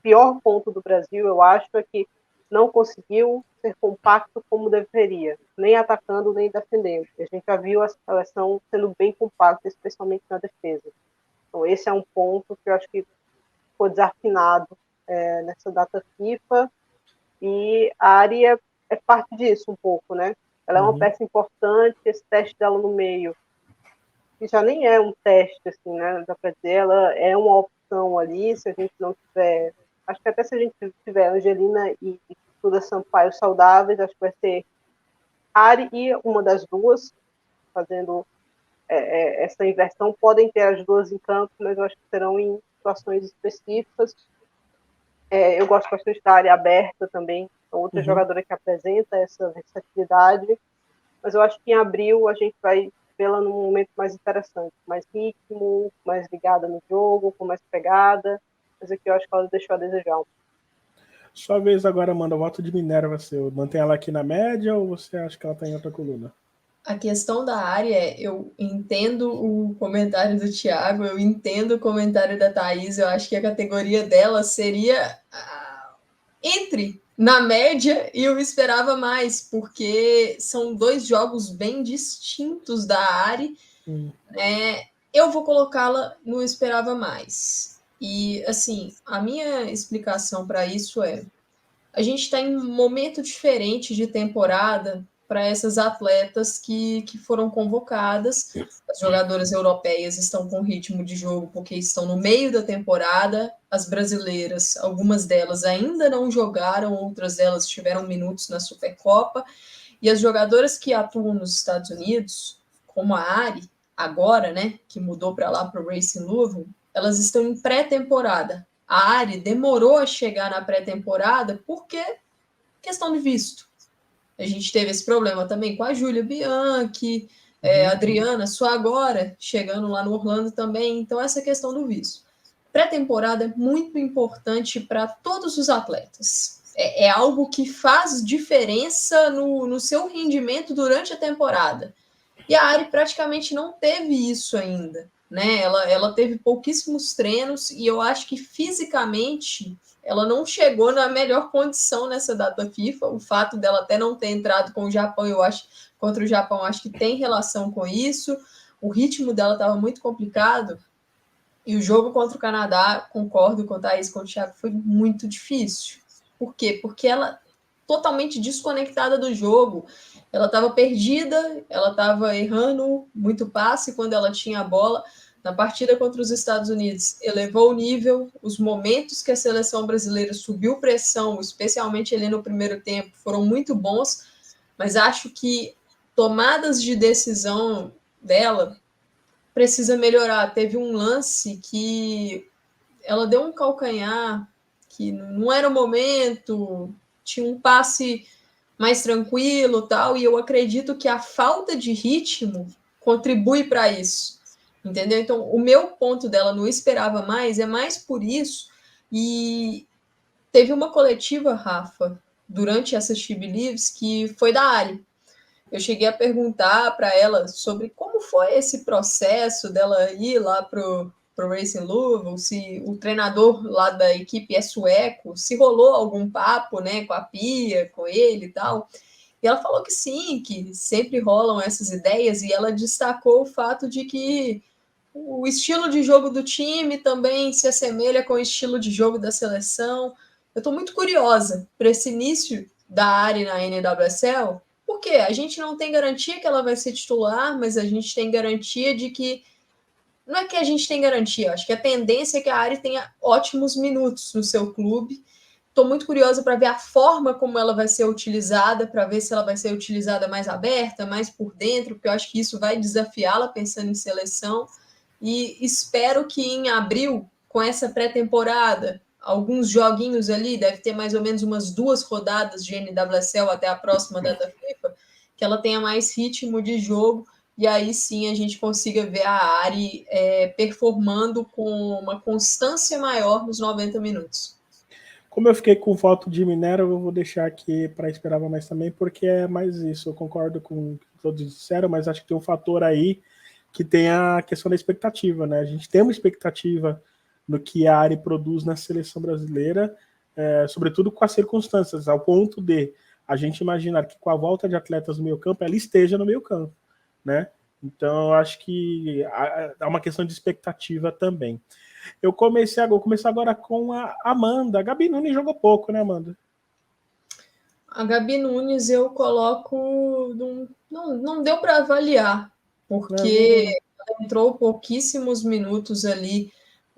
pior ponto do Brasil, eu acho, é que não conseguiu ser compacto como deveria, nem atacando, nem defendendo. A gente já viu a seleção sendo bem compacta, especialmente na defesa. Então, esse é um ponto que eu acho que ficou desafinado nessa data FIFA, e a área é parte disso um pouco, né? Ela é uma peça importante, esse teste dela no meio, que já nem é um teste, assim, né? Dá para dizer, ela é uma opção ali, se a gente não tiver... Acho que até se a gente tiver Angelina e Duda Sampaio saudáveis, acho que vai ser Ari e uma das duas, fazendo essa inversão. Podem ter as duas em campo, mas eu acho que serão em situações específicas. Eu gosto bastante da área aberta também, outra jogadora que apresenta essa versatilidade, mas eu acho que em abril a gente vai vê-la num momento mais interessante, mais ritmo, mais ligada no jogo, com mais pegada, mas aqui eu acho que ela deixou a desejar. Sua vez agora, Amanda, o voto de Minerva, você mantém ela aqui na média ou você acha que ela está em outra coluna? A questão da área, eu entendo o comentário do Thiago, eu entendo o comentário da Thaís, eu acho que a categoria dela seria entre na média e eu esperava mais, porque são dois jogos bem distintos da área. Eu vou colocá-la no esperava mais. E, assim, a minha explicação para isso a gente está em um momento diferente de temporada para essas atletas que foram convocadas. As jogadoras europeias estão com ritmo de jogo porque estão no meio da temporada. As brasileiras, algumas delas ainda não jogaram, outras delas tiveram minutos na Supercopa. E as jogadoras que atuam nos Estados Unidos, como a Ari, agora, né, que mudou para lá, para o Racing Louisville, elas estão em pré-temporada. A Ari demorou a chegar na pré-temporada porque questão de visto. A gente teve esse problema também com a Júlia Bianchi, a Adriana, só agora, chegando lá no Orlando também. Então, essa questão do visto. Pré-temporada é muito importante para todos os atletas. É algo que faz diferença no seu rendimento durante a temporada. E a Ari praticamente não teve isso ainda, né? Ela teve pouquíssimos treinos e eu acho que fisicamente ela não chegou na melhor condição nessa data FIFA. O fato dela até não ter entrado com o Japão, eu acho, contra o Japão, acho que tem relação com isso. O ritmo dela estava muito complicado. E o jogo contra o Canadá, concordo com a Thaís, com o Thiago, foi muito difícil. Por quê? Porque ela totalmente desconectada do jogo. Ela estava perdida, ela estava errando muito passe quando ela tinha a bola. Na partida contra os Estados Unidos, elevou o nível, os momentos que a seleção brasileira subiu pressão, especialmente ali no primeiro tempo, foram muito bons, mas acho que tomadas de decisão dela precisa melhorar. Teve um lance que ela deu um calcanhar, que não era o momento, tinha um passe mais tranquilo, tal, e eu acredito que a falta de ritmo contribui para isso, entendeu? Então, o meu ponto dela não esperava mais, é mais por isso. E teve uma coletiva, Rafa, durante essa She Believes, que foi da Ari. Eu cheguei a perguntar para ela sobre como foi esse processo dela ir lá para o Racing Louisville, se o treinador lá da equipe é sueco, se rolou algum papo, né, com a Pia, com ele e tal. E ela falou que sim, que sempre rolam essas ideias, e ela destacou o fato de que o estilo de jogo do time também se assemelha com o estilo de jogo da seleção. Eu estou muito curiosa para esse início da Ari na NWSL, porque a gente não tem garantia que ela vai ser titular, mas a gente tem garantia de que... Não é que a gente tem garantia, acho que a tendência é que a Ari tenha ótimos minutos no seu clube. Estou muito curiosa para ver a forma como ela vai ser utilizada, para ver se ela vai ser utilizada mais aberta, mais por dentro, porque eu acho que isso vai desafiá-la pensando em seleção. E espero que em abril, com essa pré-temporada, alguns joguinhos ali, deve ter mais ou menos umas 2 rodadas de NWSL até a próxima data FIFA, que ela tenha mais ritmo de jogo, e aí sim a gente consiga ver a Ari performando com uma constância maior nos 90 minutos. Como eu fiquei com foto de Minerva, eu vou deixar aqui para esperava mais também, porque é mais isso. Eu concordo com o que todos disseram, mas acho que tem um fator aí que tem a questão da expectativa, né? A gente tem uma expectativa no que a Ari produz na seleção brasileira, sobretudo com as circunstâncias, ao ponto de a gente imaginar que com a volta de atletas no meio campo, ela esteja no meio campo, né? Então, eu acho que há uma questão de expectativa também. Eu vou começar agora com a Amanda. A Gabi Nunes jogou pouco, né, Amanda? A Gabi Nunes eu coloco... Não deu para avaliar, porque ela entrou pouquíssimos minutos ali.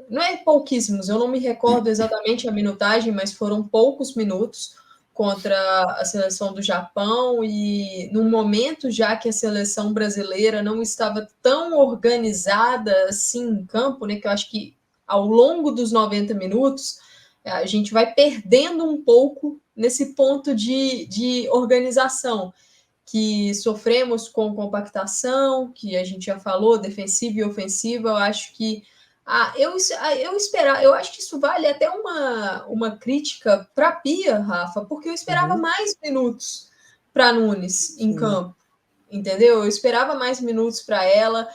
Não é pouquíssimos, eu não me recordo exatamente a minutagem, mas foram poucos minutos contra a seleção do Japão, e num momento já que a seleção brasileira não estava tão organizada assim em campo, né, que eu acho que ao longo dos 90 minutos a gente vai perdendo um pouco nesse ponto de organização, que sofremos com compactação, que a gente já falou, defensiva e ofensiva. Eu acho que eu acho que isso vale até uma crítica para a Pia, Rafa, porque eu esperava mais minutos para Nunes em campo, entendeu? Eu esperava mais minutos para ela.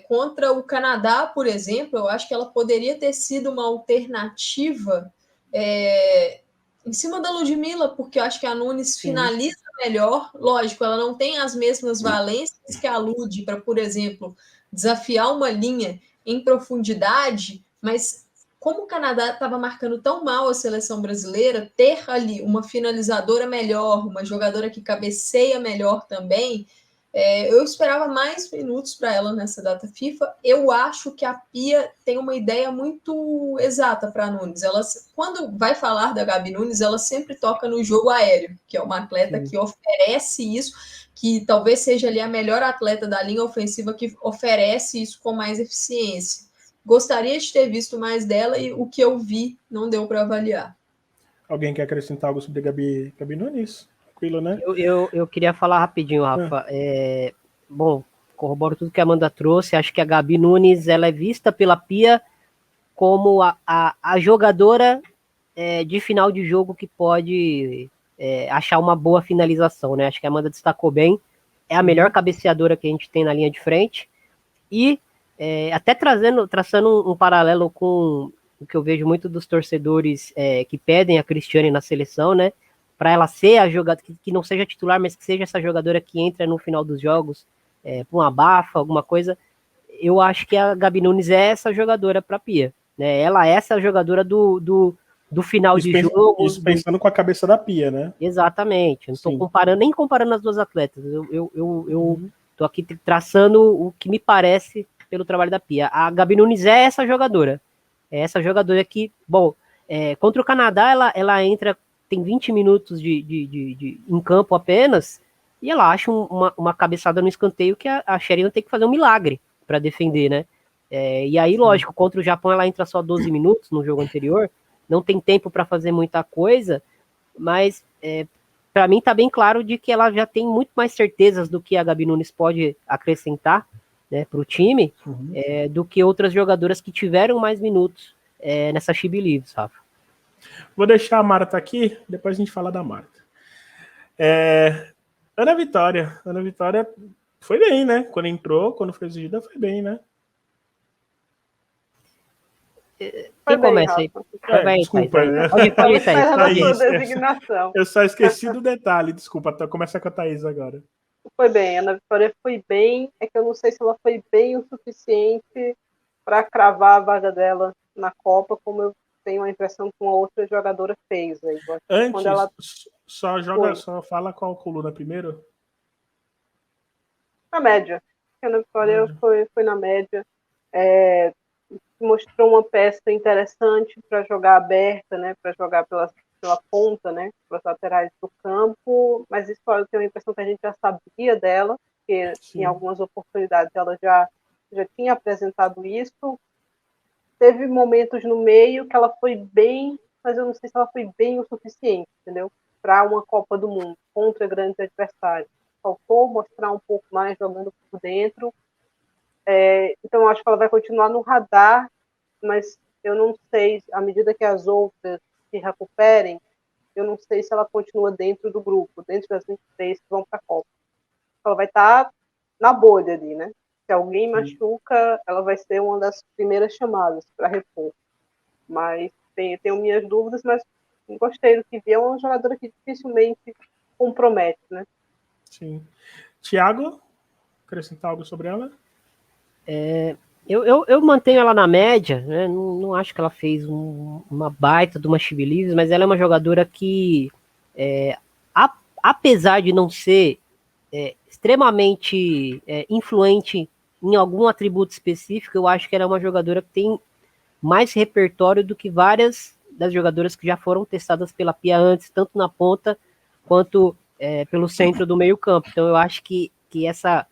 Contra o Canadá, por exemplo, eu acho que ela poderia ter sido uma alternativa em cima da Ludmilla, porque eu acho que a Nunes finaliza melhor. Lógico, ela não tem as mesmas valências que a Lud para, por exemplo, desafiar uma linha em profundidade, mas como o Canadá estava marcando tão mal a seleção brasileira, ter ali uma finalizadora melhor, uma jogadora que cabeceia melhor também, eu esperava mais minutos para ela nessa data FIFA. Eu acho que a Pia tem uma ideia muito exata para a Nunes. Ela, quando vai falar da Gabi Nunes, ela sempre toca no jogo aéreo, que é uma atleta que oferece isso, que talvez seja ali a melhor atleta da linha ofensiva que oferece isso com mais eficiência. Gostaria de ter visto mais dela, e o que eu vi não deu para avaliar. Alguém quer acrescentar algo sobre Gabi Nunes? Tranquilo, né? Eu queria falar rapidinho, Rafa. Bom, corroboro tudo que a Amanda trouxe. Acho que a Gabi Nunes ela é vista pela Pia como a jogadora de final de jogo que pode achar uma boa finalização, né? Acho que a Amanda destacou bem. É a melhor cabeceadora que a gente tem na linha de frente. E até traçando um paralelo com o que eu vejo muito dos torcedores que pedem a Cristiane na seleção, né? Para ela ser a jogadora, que não seja titular, mas que seja essa jogadora que entra no final dos jogos, para uma bafa, alguma coisa. Eu acho que a Gabi Nunes é essa jogadora para a Pia, né? Ela é essa jogadora do final de jogo. Isso pensando com a cabeça da Pia, né? Exatamente. Não estou nem comparando as duas atletas. Eu tô aqui traçando o que me parece pelo trabalho da Pia. A Gabi Nunes é essa jogadora. É essa jogadora que, bom, contra o Canadá ela entra, tem 20 minutos em campo apenas, e ela acha uma cabeçada no escanteio que a Sheringham tem que fazer um milagre para defender, né? E aí, lógico, contra o Japão ela entra só 12 minutos no jogo anterior, não tem tempo para fazer muita coisa, mas para mim tá bem claro de que ela já tem muito mais certezas do que a Gabi Nunes pode acrescentar, né, para o time, do que outras jogadoras que tiveram mais minutos nessa She Believes, Rafa. Vou deixar a Marta aqui, depois a gente fala da Marta. Ana Vitória foi bem, né? Quando entrou, quando foi exigida, foi bem, né? Quem começa aí? Desculpa. Pode entrar. Thaís, designação. Eu só esqueci do detalhe, desculpa. Começa com a Thaís agora. Foi bem, a Ana Vitória foi bem, é que eu não sei se ela foi bem o suficiente para cravar a vaga dela na Copa, como eu tenho a impressão que uma outra jogadora fez. Aí. Antes, quando ela... só fala qual coluna primeiro. Na média. A Ana Vitória foi na média. Mostrou uma peça interessante para jogar aberta, né, para jogar pela ponta, né, pelas laterais do campo, mas isso eu tenho a impressão que a gente já sabia dela, porque em algumas oportunidades ela já tinha apresentado isso. Teve momentos no meio que ela foi bem, mas eu não sei se ela foi bem o suficiente, entendeu? Para uma Copa do Mundo, contra grandes adversários. Faltou mostrar um pouco mais jogando por dentro. Então eu acho que ela vai continuar no radar, mas eu não sei, à medida que as outras se recuperem, eu não sei se ela continua dentro do grupo, dentro das 23 que vão para a Copa. Ela vai estar na bolha ali, né? Se alguém machuca, ela vai ser uma das primeiras chamadas para repor. Mas tenho minhas dúvidas, mas gostei do que vi. É uma jogadora que dificilmente compromete, né? Sim. Thiago, acrescentar algo sobre ela? Eu mantenho ela na média, né? Não acho que ela fez uma baita de uma Chibilives, mas ela é uma jogadora que, apesar de não ser extremamente influente em algum atributo específico, eu acho que ela é uma jogadora que tem mais repertório do que várias das jogadoras que já foram testadas pela Pia antes, tanto na ponta quanto pelo centro do meio campo. Então eu acho que essa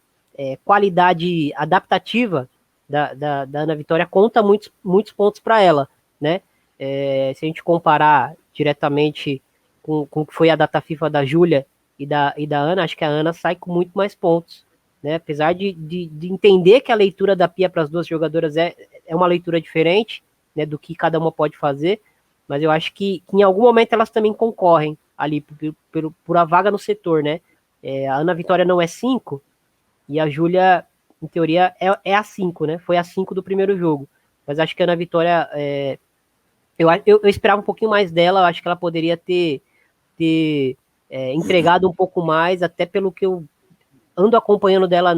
qualidade adaptativa da Ana Vitória conta muitos pontos para ela, né? Se a gente comparar diretamente com o que foi a data FIFA da Júlia e da Ana, acho que a Ana sai com muito mais pontos, né? Apesar de entender que a leitura da Pia para as duas jogadoras é uma leitura diferente, né, do que cada uma pode fazer, mas eu acho que em algum momento elas também concorrem ali por a vaga no setor, né? A Ana Vitória não é 5 e a Júlia, em teoria, é a 5, né? Foi a 5 do primeiro jogo. Mas acho que a Ana Vitória, eu esperava um pouquinho mais dela, eu acho que ela poderia ter entregado um pouco mais, até pelo que eu ando acompanhando dela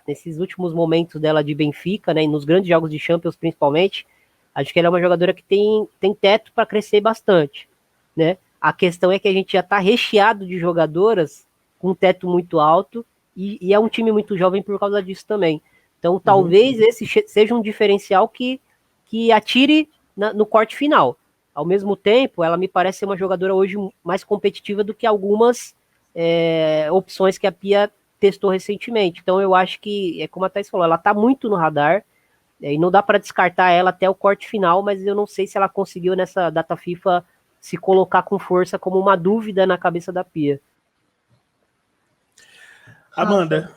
nesses últimos momentos dela de Benfica, né? E nos grandes jogos de Champions, principalmente. Acho que ela é uma jogadora que tem teto para crescer bastante, né? A questão é que a gente já está recheado de jogadoras com um teto muito alto e é um time muito jovem por causa disso também. Então, talvez esse seja um diferencial que atire no corte final. Ao mesmo tempo, ela me parece ser uma jogadora hoje mais competitiva do que algumas opções que a Pia testou recentemente. Então, eu acho que, como a Thaís falou, ela está muito no radar, e não dá para descartar ela até o corte final, mas eu não sei se ela conseguiu nessa data FIFA se colocar com força como uma dúvida na cabeça da Pia. Amanda.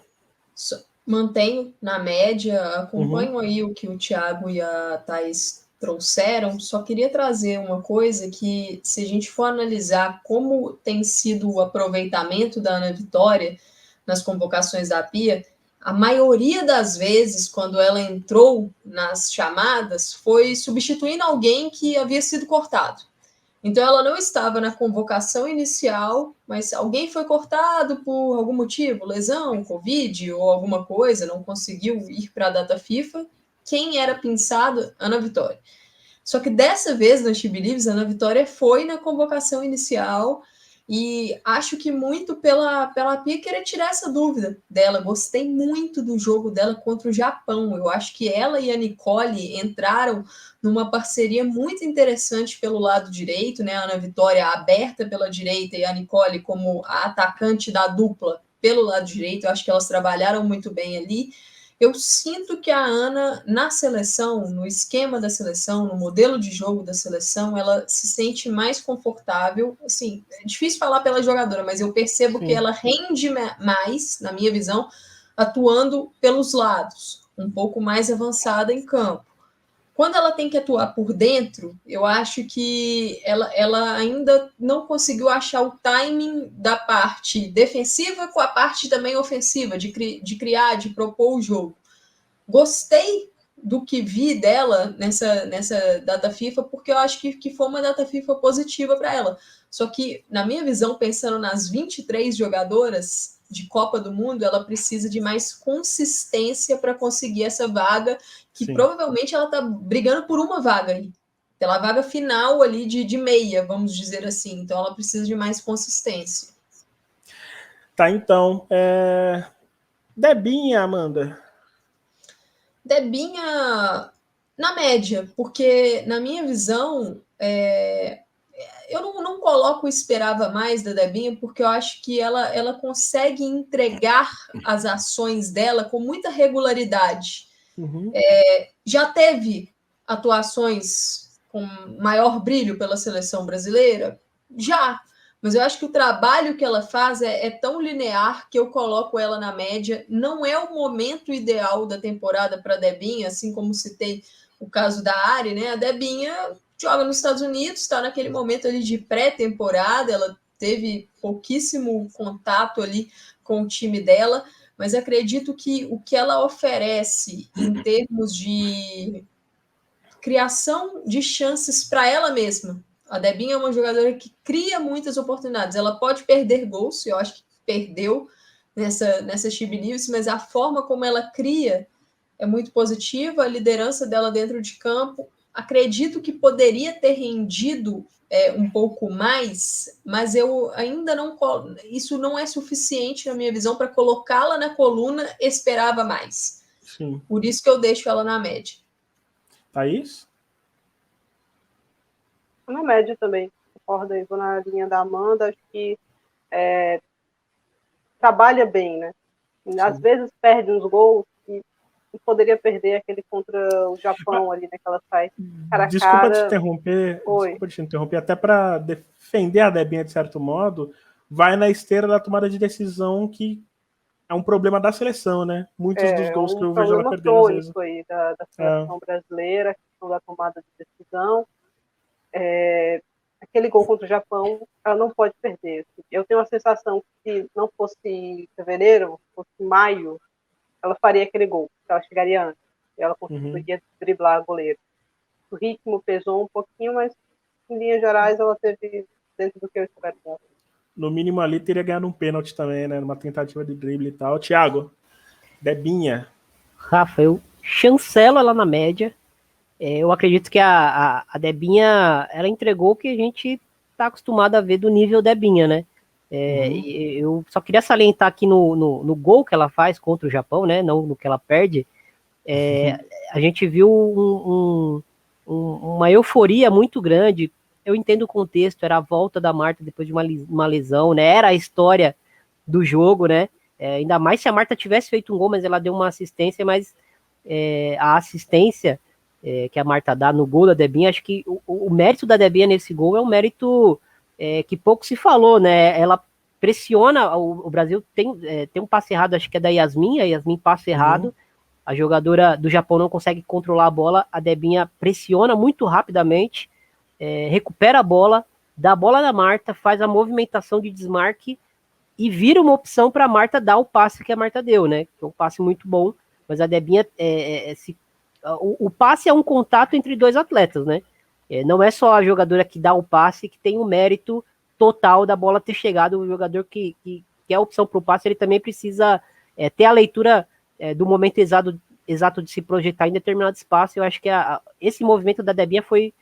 Mantenho na média, acompanho aí o que o Thiago e a Thaís trouxeram, só queria trazer uma coisa que, se a gente for analisar como tem sido o aproveitamento da Ana Vitória nas convocações da Pia, a maioria das vezes, quando ela entrou nas chamadas, foi substituindo alguém que havia sido cortado. Então, ela não estava na convocação inicial, mas alguém foi cortado por algum motivo, lesão, Covid ou alguma coisa, não conseguiu ir para a data FIFA. Quem era pensado? Ana Vitória. Só que dessa vez, na She Believes, a Ana Vitória foi na convocação inicial e acho que muito pela Pia querer tirar essa dúvida dela. Gostei muito do jogo dela contra o Japão. Eu acho que ela e a Nicole entraram numa parceria muito interessante pelo lado direito, né? A Ana Vitória aberta pela direita e a Nicole como a atacante da dupla pelo lado direito. Eu acho que elas trabalharam muito bem ali. Eu sinto que a Ana, na seleção, no esquema da seleção, no modelo de jogo da seleção, ela se sente mais confortável. Assim, é difícil falar pela jogadora, mas eu percebo que ela rende mais, na minha visão, atuando pelos lados, um pouco mais avançada em campo. Quando ela tem que atuar por dentro, eu acho que ela ainda não conseguiu achar o timing da parte defensiva com a parte também ofensiva, de criar, de propor o jogo. Gostei do que vi dela nessa data FIFA, porque eu acho que foi uma data FIFA positiva para ela. Só que, na minha visão, pensando nas 23 jogadoras de Copa do Mundo, ela precisa de mais consistência para conseguir essa vaga, que Sim. provavelmente ela está brigando por uma vaga aí, pela vaga final ali de meia, vamos dizer assim. Então, ela precisa de mais consistência. Tá, então. Debinha, Amanda. Debinha na média, porque na minha visão, eu não coloco esperava mais da Debinha, porque eu acho que ela consegue entregar as ações dela com muita regularidade. Uhum. Já teve atuações com maior brilho pela seleção brasileira? Já. Mas eu acho que o trabalho que ela faz é tão linear que eu coloco ela na média. Não é o momento ideal da temporada para a Debinha, assim como citei o caso da Ari, né? A Debinha joga nos Estados Unidos, está naquele momento ali de pré-temporada, ela teve pouquíssimo contato ali com o time dela, mas acredito que o que ela oferece em termos de criação de chances para ela mesma. A Debinha é uma jogadora que cria muitas oportunidades. Ela pode perder gols, eu acho que perdeu nessa Chibi News, mas a forma como ela cria é muito positiva, a liderança dela dentro de campo. Acredito que poderia ter rendido um pouco mais, mas eu ainda não... Isso não é suficiente, na minha visão, para colocá-la na coluna, esperava mais. Sim. Por isso que eu deixo ela na média. Thaís? Na média também, concordo aí, vou na linha da Amanda, acho que trabalha bem, né? Às vezes perde uns gols e poderia perder aquele contra o Japão ali, né? Que ela sai cara a Desculpa cara. te interromper. Desculpa te interromper. Até para defender a Debinha de certo modo, vai na esteira da tomada de decisão que é um problema da seleção, né? Muitos dos gols que eu vejo ela perdendo às vezes. Aí da seleção brasileira, a questão da tomada de decisão. Aquele gol contra o Japão, ela não pode perder. Eu tenho a sensação que se não fosse fevereiro, fosse maio, ela faria aquele gol, ela chegaria antes, e ela conseguiria driblar a goleira. O ritmo pesou um pouquinho, mas em linhas gerais ela teve dentro do que eu espero dela. No mínimo ali teria ganhado um pênalti também, né? Numa tentativa de drible e tal. Thiago, Debinha. Rafa, eu chancelo ela na média. Eu acredito que a Debinha, ela entregou o que a gente está acostumado a ver do nível Debinha, né? Eu só queria salientar aqui no gol que ela faz contra o Japão, né? Não no que ela perde. A gente viu uma euforia muito grande. Eu entendo o contexto, era a volta da Marta depois de uma lesão, né? Era a história do jogo, né? Ainda mais se a Marta tivesse feito um gol, mas ela deu uma assistência, mas a assistência que a Marta dá no gol da Debinha, acho que o mérito da Debinha nesse gol é um mérito que pouco se falou, né? Ela pressiona, o Brasil tem um passe errado, acho que é da Yasmin, a Yasmin passa errado, a jogadora do Japão não consegue controlar a bola, a Debinha pressiona muito rapidamente, recupera a bola, dá a bola na Marta, faz a movimentação de desmarque e vira uma opção para a Marta dar o passe que a Marta deu, né? É um passe muito bom, mas a Debinha o passe é um contato entre dois atletas, né? Não é só a jogadora que dá o passe que tem o mérito total da bola ter chegado, o jogador que é a opção para o passe, ele também precisa ter a leitura do momento exato de se projetar em determinado espaço. Eu acho que esse movimento da Debinha foi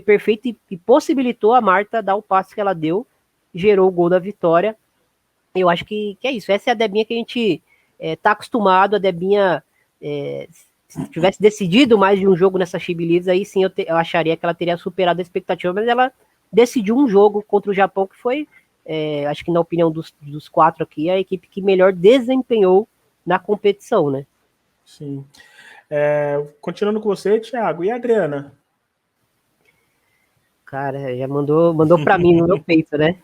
perfeito e possibilitou a Marta dar o passe que ela deu, gerou o gol da vitória. Eu acho que é isso. Essa é a Debinha que a gente tá acostumado, a Debinha... se tivesse decidido mais de um jogo nessa Chibi Leaves, aí sim eu acharia que ela teria superado a expectativa, mas ela decidiu um jogo contra o Japão que foi, acho que na opinião dos quatro aqui, a equipe que melhor desempenhou na competição, né? Sim. Continuando com você, Thiago, e a Adriana? Cara, já mandou para mim no meu peito, né?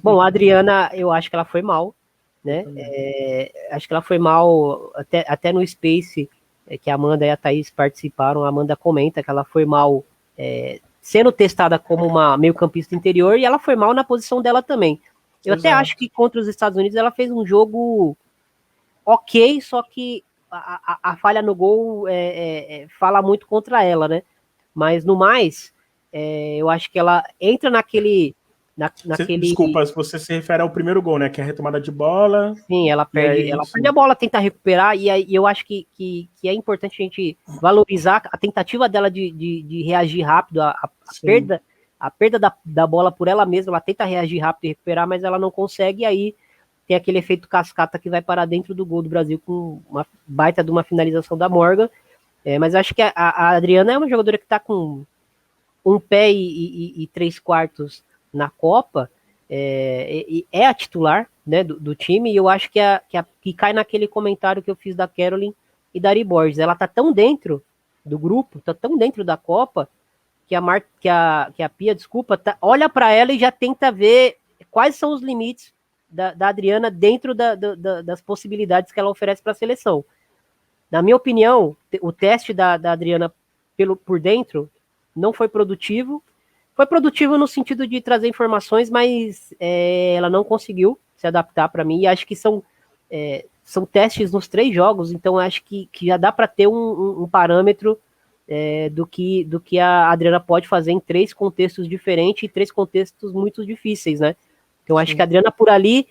Bom, a Adriana, eu acho que ela foi mal, né? Acho que ela foi mal até no Space, que a Amanda e a Thaís participaram. A Amanda comenta que ela foi mal sendo testada como uma meio-campista interior, e ela foi mal na posição dela também. Eu até acho que contra os Estados Unidos ela fez um jogo ok, só que a falha no gol fala muito contra ela, né? Mas no mais, eu acho que ela entra naquele. Desculpa, se você se refere ao primeiro gol, né? Que é a retomada de bola. Sim, ela perde a bola, tenta recuperar, e eu acho que é importante a gente valorizar a tentativa dela de reagir rápido, a perda da bola por ela mesma, ela tenta reagir rápido e recuperar, mas ela não consegue, e aí tem aquele efeito cascata que vai parar dentro do gol do Brasil com uma baita de uma finalização da Morgan. Mas acho que a Adriana é uma jogadora que está com um pé e 3/4 na Copa, é a titular, né, do time, e eu acho que cai naquele comentário que eu fiz da Caroline e da Ari Borges. Ela tá tão dentro do grupo, tá tão dentro da Copa, que a Pia, desculpa, olha para ela e já tenta ver quais são os limites da Adriana dentro das possibilidades que ela oferece para a seleção. Na minha opinião, o teste da Adriana por dentro não foi produtivo. Foi produtivo no sentido de trazer informações, mas ela não conseguiu se adaptar para mim. E acho que são testes nos 3 jogos, então acho que já dá para ter um parâmetro do que a Adriana pode fazer em 3 contextos diferentes e 3 contextos muito difíceis, né? Então acho que a Adriana por ali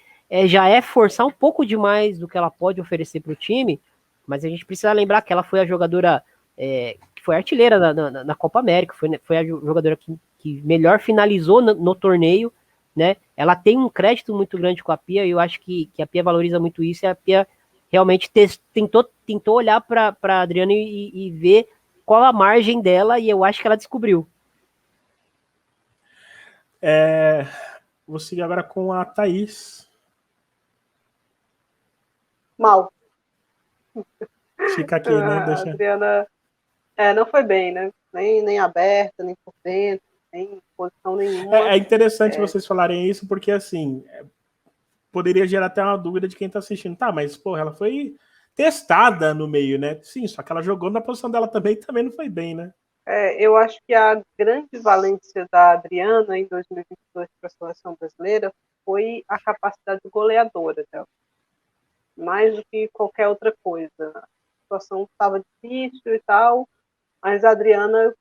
já é forçar um pouco demais do que ela pode oferecer para o time, mas a gente precisa lembrar que ela foi a jogadora que foi artilheira na Copa América, foi a jogadora que melhor finalizou no torneio, né? Ela tem um crédito muito grande com a Pia, e eu acho que a Pia valoriza muito isso, e a Pia realmente tentou olhar para a Adriana e ver qual a margem dela, e eu acho que ela descobriu. Vou seguir agora com a Thaís. Mal. Fica aqui, né? Deixa... A Adriana não foi bem, né? Nem aberta, nem por dentro, nem posição nenhuma. É interessante vocês falarem isso, porque assim, poderia gerar até uma dúvida de quem tá assistindo. Tá, mas porra, ela foi testada no meio, né? Sim, só que ela jogou na posição dela também não foi bem, né? Eu acho que a grande valência da Adriana em 2022 para a seleção brasileira foi a capacidade goleadora dela, mais do que qualquer outra coisa. A situação estava difícil e tal, mas a Adriana,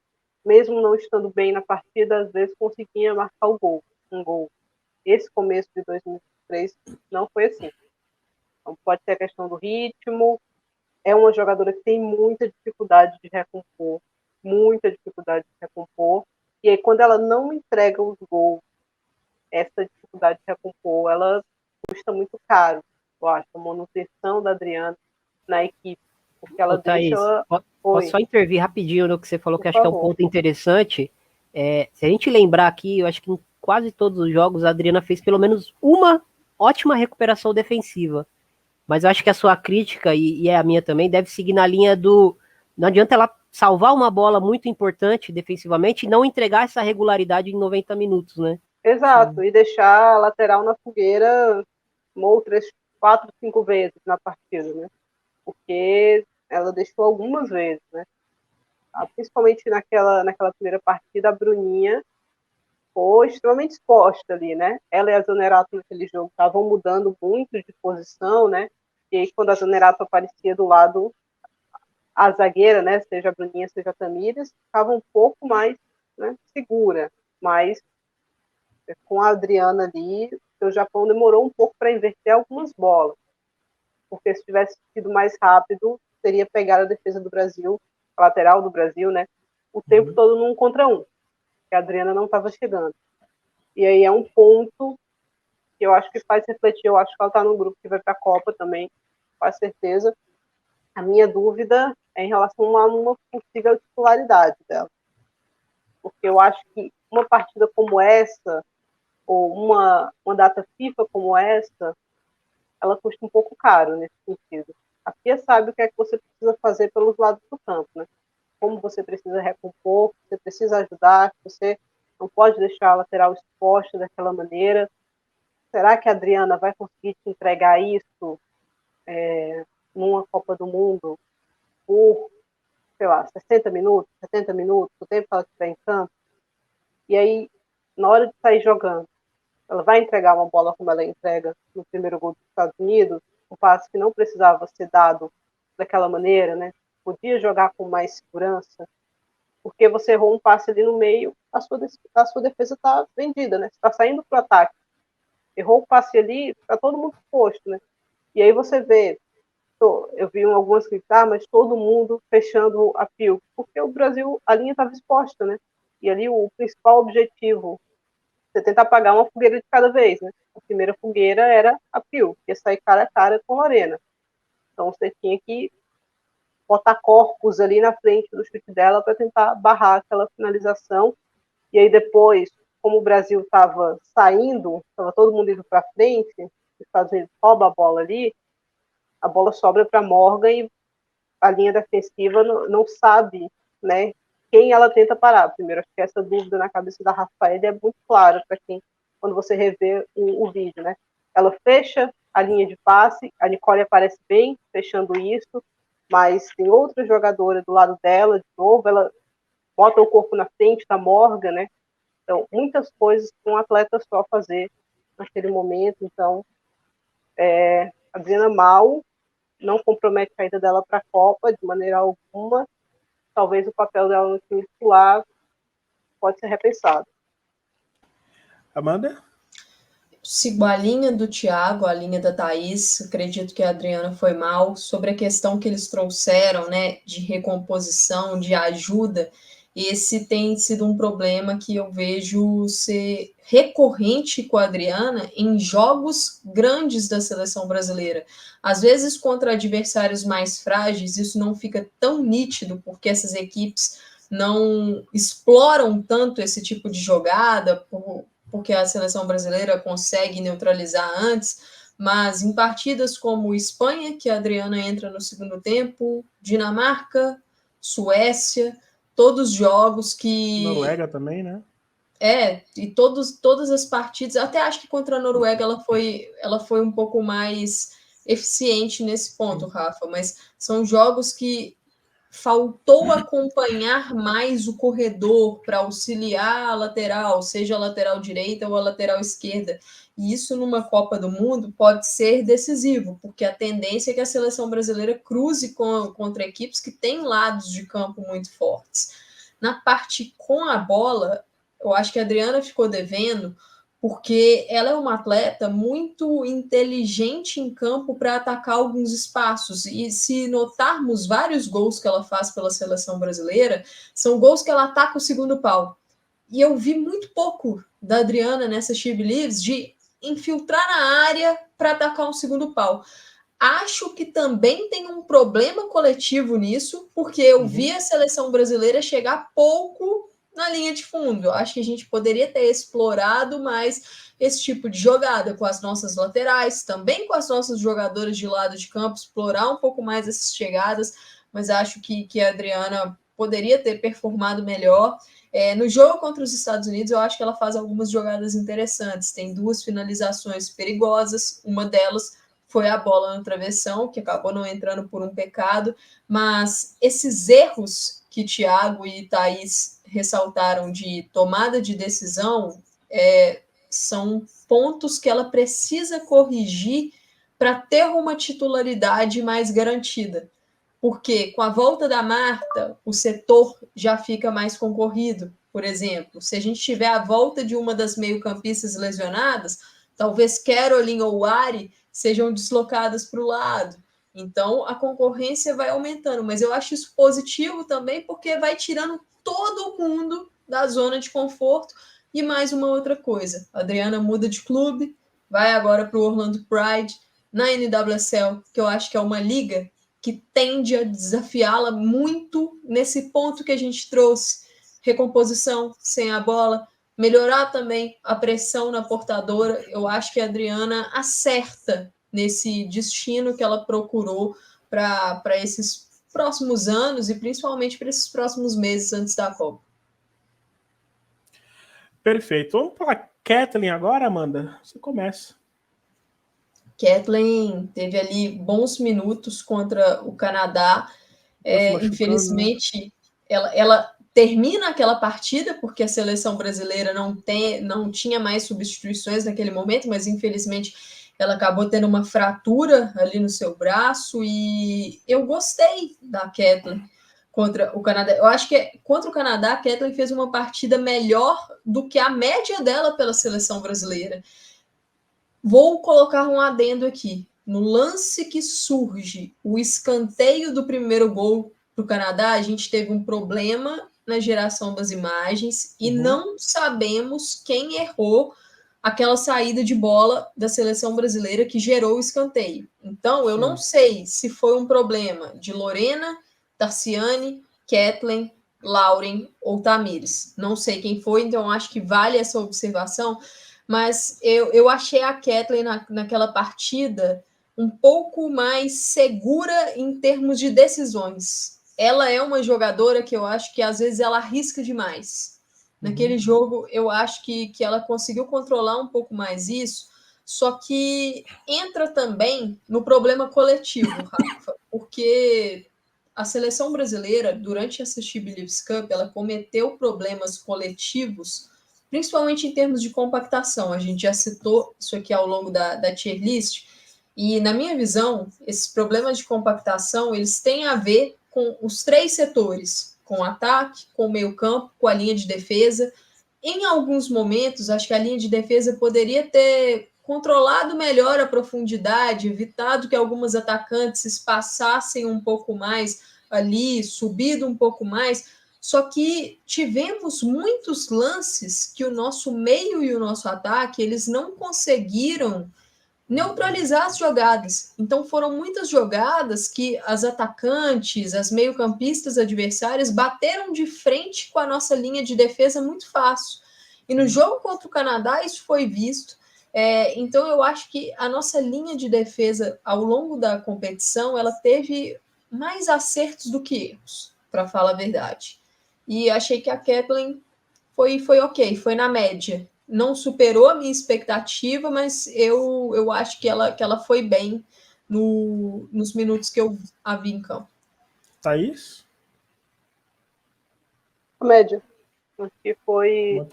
mesmo não estando bem na partida, às vezes conseguia marcar um gol. Esse começo de 2023 não foi assim. Então pode ser a questão do ritmo, é uma jogadora que tem muita dificuldade de recompor, e aí quando ela não entrega os gols, essa dificuldade de recompor, ela custa muito caro, eu acho, a manutenção da Adriana na equipe, porque ela deixa... Posso só intervir rapidinho no que você falou, que acho que é um ponto interessante. Se a gente lembrar aqui, eu acho que em quase todos os jogos a Adriana fez pelo menos uma ótima recuperação defensiva. Mas eu acho que a sua crítica, e a minha também, deve seguir na linha do... Não adianta ela salvar uma bola muito importante defensivamente e não entregar essa regularidade em 90 minutos, né? Exato, e deixar a lateral na fogueira outras 4, 5 vezes na partida, né? Porque ela deixou algumas vezes, né? Principalmente naquela primeira partida, a Bruninha foi extremamente exposta ali, né? Ela e a Zanerato naquele jogo estavam mudando muito de posição, né? E aí quando a Zanerato aparecia do lado, a zagueira, né? Seja a Bruninha, seja a Tamires, ficava um pouco mais, né, segura, mas com a Adriana ali, o Japão demorou um pouco para inverter algumas bolas, porque se tivesse sido mais rápido, teria pegado a defesa do Brasil, a lateral do Brasil, né? O tempo todo num contra um, que a Adriana não estava chegando. E aí é um ponto que eu acho que faz refletir, eu acho que ela está no grupo que vai para a Copa também, com certeza. A minha dúvida é em relação a uma possível titularidade dela. Porque eu acho que uma partida como essa, ou uma data FIFA como essa, ela custa um pouco caro nesse sentido. A Pia sabe o que é que você precisa fazer pelos lados do campo, né? Como você precisa recompor, você precisa ajudar, você não pode deixar a lateral exposta daquela maneira. Será que a Adriana vai conseguir te entregar isso numa Copa do Mundo por, sei lá, 60 minutos, 70 minutos, o tempo que ela estiver em campo? E aí, na hora de sair jogando, ela vai entregar uma bola como ela entrega no primeiro gol dos Estados Unidos, um passe que não precisava ser dado daquela maneira, né? Podia jogar com mais segurança, porque você errou um passe ali no meio, a sua defesa está vendida, né? Você está saindo para o ataque. Errou o passe ali, está todo mundo exposto, né? E aí você vê, eu vi algumas críticas, mas todo mundo fechando a fio, porque o Brasil, a linha estava exposta, né? E ali o principal objetivo, você tenta apagar uma fogueira de cada vez, né? A primeira fogueira era a fio, que ia sair cara a cara com Lorena. Então você tinha que botar corpos ali na frente do chute dela para tentar barrar aquela finalização. E aí depois, como o Brasil estava saindo, estava todo mundo indo para frente, os Estados Unidos rouba a bola ali, a bola sobra para Morgan e a linha defensiva não sabe, né, quem ela tenta parar. Primeiro, acho que essa dúvida na cabeça da Rafael é muito clara para quem, quando você revê o vídeo, né? Ela fecha a linha de passe, a Nicole aparece bem fechando isso, mas tem outra jogadora do lado dela, de novo, ela bota o corpo na frente da Morgan, né? Então, muitas coisas que um atleta só fazer naquele momento. Então, a Adriana mal não compromete a ida dela para a Copa de maneira alguma. Talvez o papel dela no time titular pode ser repensado. Amanda? Sigo a linha do Thiago, a linha da Thaís, acredito que a Adriana foi mal, sobre a questão que eles trouxeram, né, de recomposição, de ajuda. Esse tem sido um problema que eu vejo ser recorrente com a Adriana em jogos grandes da seleção brasileira. Às vezes, contra adversários mais frágeis, isso não fica tão nítido, porque essas equipes não exploram tanto esse tipo de jogada, porque a seleção brasileira consegue neutralizar antes, mas em partidas como Espanha, que a Adriana entra no segundo tempo, Dinamarca, Suécia, todos jogos que... Noruega também, né? E todas as partidas, até acho que contra a Noruega ela foi um pouco mais eficiente nesse ponto, Rafa, mas são jogos que faltou acompanhar mais o corredor para auxiliar a lateral, seja a lateral direita ou a lateral esquerda. E isso numa Copa do Mundo pode ser decisivo, porque a tendência é que a seleção brasileira cruze contra equipes que têm lados de campo muito fortes. Na parte com a bola, eu acho que a Adriana ficou devendo, porque ela é uma atleta muito inteligente em campo para atacar alguns espaços. E se notarmos vários gols que ela faz pela seleção brasileira, são gols que ela ataca o segundo pau. E eu vi muito pouco da Adriana nessa She Believes de infiltrar na área para atacar um segundo pau. Acho que também tem um problema coletivo nisso, porque eu vi a seleção brasileira chegar pouco na linha de fundo. Eu acho que a gente poderia ter explorado mais esse tipo de jogada com as nossas laterais, também com as nossas jogadoras de lado de campo, explorar um pouco mais essas chegadas, mas acho que a Adriana poderia ter performado melhor. No jogo contra os Estados Unidos, eu acho que ela faz algumas jogadas interessantes. Tem 2 finalizações perigosas, uma delas foi a bola no travessão, que acabou não entrando por um pecado, mas esses erros que Thiago e Thaís ressaltaram de tomada de decisão são pontos que ela precisa corrigir para ter uma titularidade mais garantida. Porque com a volta da Marta, o setor já fica mais concorrido. Por exemplo, se a gente tiver a volta de uma das meio-campistas lesionadas, talvez Caroline ou Ari sejam deslocadas para o lado. Então, a concorrência vai aumentando. Mas eu acho isso positivo também, porque vai tirando todo mundo da zona de conforto. E mais uma outra coisa, a Adriana muda de clube, vai agora para o Orlando Pride, na NWSL, que eu acho que é uma liga que tende a desafiá-la muito nesse ponto que a gente trouxe. Recomposição sem a bola, melhorar também a pressão na portadora. Eu acho que a Adriana acerta nesse destino que ela procurou para esses próximos anos e principalmente para esses próximos meses antes da Copa. Perfeito. Vamos para a Kathleen agora, Amanda? Você começa. Kathleen teve ali bons minutos contra o Canadá. Infelizmente, ela termina aquela partida, porque a seleção brasileira não tinha mais substituições naquele momento, mas infelizmente ela acabou tendo uma fratura ali no seu braço, e eu gostei da Kathleen contra o Canadá. Eu acho que contra o Canadá, a Kathleen fez uma partida melhor do que a média dela pela seleção brasileira. Vou colocar um adendo aqui. No lance que surge o escanteio do primeiro gol para o Canadá, a gente teve um problema na geração das imagens e não sabemos quem errou aquela saída de bola da seleção brasileira que gerou o escanteio. Então, eu não sei se foi um problema de Lorena, Tarciane, Kathleen, Lauren ou Tamires. Não sei quem foi, então acho que vale essa observação, mas eu achei a Kathleen naquela partida um pouco mais segura em termos de decisões. Ela é uma jogadora que eu acho que às vezes ela arrisca demais. Naquele jogo, eu acho que ela conseguiu controlar um pouco mais isso, só que entra também no problema coletivo, Rafa, porque a seleção brasileira, durante essa She Believes Cup, ela cometeu problemas coletivos, principalmente em termos de compactação. A gente já citou isso aqui ao longo da tier list, e na minha visão, esses problemas de compactação, eles têm a ver com os três setores, com o ataque, com o meio-campo, com a linha de defesa. Em alguns momentos, acho que a linha de defesa poderia ter controlado melhor a profundidade, evitado que algumas atacantes espaçassem um pouco mais ali, subido um pouco mais. Só que tivemos muitos lances que o nosso meio e o nosso ataque, eles não conseguiram neutralizar as jogadas. Então foram muitas jogadas que as atacantes, as meio-campistas adversárias bateram de frente com a nossa linha de defesa muito fácil. E no jogo contra o Canadá isso foi visto. Então eu acho que a nossa linha de defesa ao longo da competição ela teve mais acertos do que erros, para falar a verdade. E achei que a Kathleen foi ok, foi na média. Não superou a minha expectativa, mas eu acho que ela foi bem nos minutos que eu a vi em campo. Thaís? Média. Acho que foi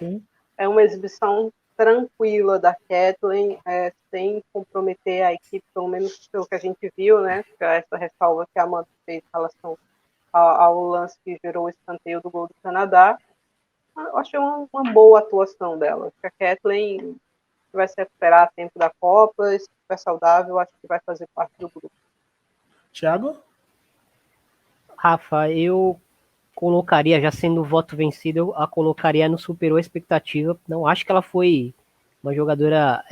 uma exibição tranquila da Kathleen, sem comprometer a equipe, pelo menos pelo que a gente viu, né? Essa ressalva que a Amanda fez em relação ao lance que gerou o escanteio do gol do Canadá. Eu achei uma boa atuação dela. A Kathleen vai se recuperar a tempo da Copa, se estiver saudável, acho que vai fazer parte do grupo. Thiago? Rafa, eu colocaria, já sendo o voto vencido, eu a colocaria no superou a expectativa. Não acho que ela foi uma jogadora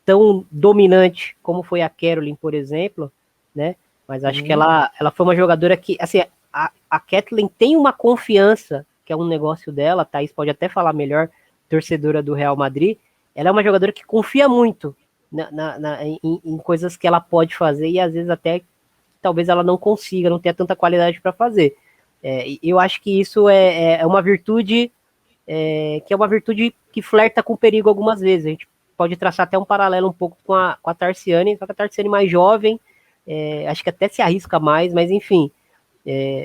tão dominante como foi a Caroline, por exemplo, né? Mas acho que ela foi uma jogadora que, assim, a Kathleen tem uma confiança, que é um negócio dela, a Thaís pode até falar melhor, torcedora do Real Madrid, ela é uma jogadora que confia muito em coisas que ela pode fazer e às vezes até talvez ela não consiga, não tenha tanta qualidade para fazer. Eu acho que isso é uma virtude que é uma virtude que flerta com perigo algumas vezes. A gente pode traçar até um paralelo um pouco com a Tarciane, só que a Tarciane mais jovem, acho que até se arrisca mais, mas enfim,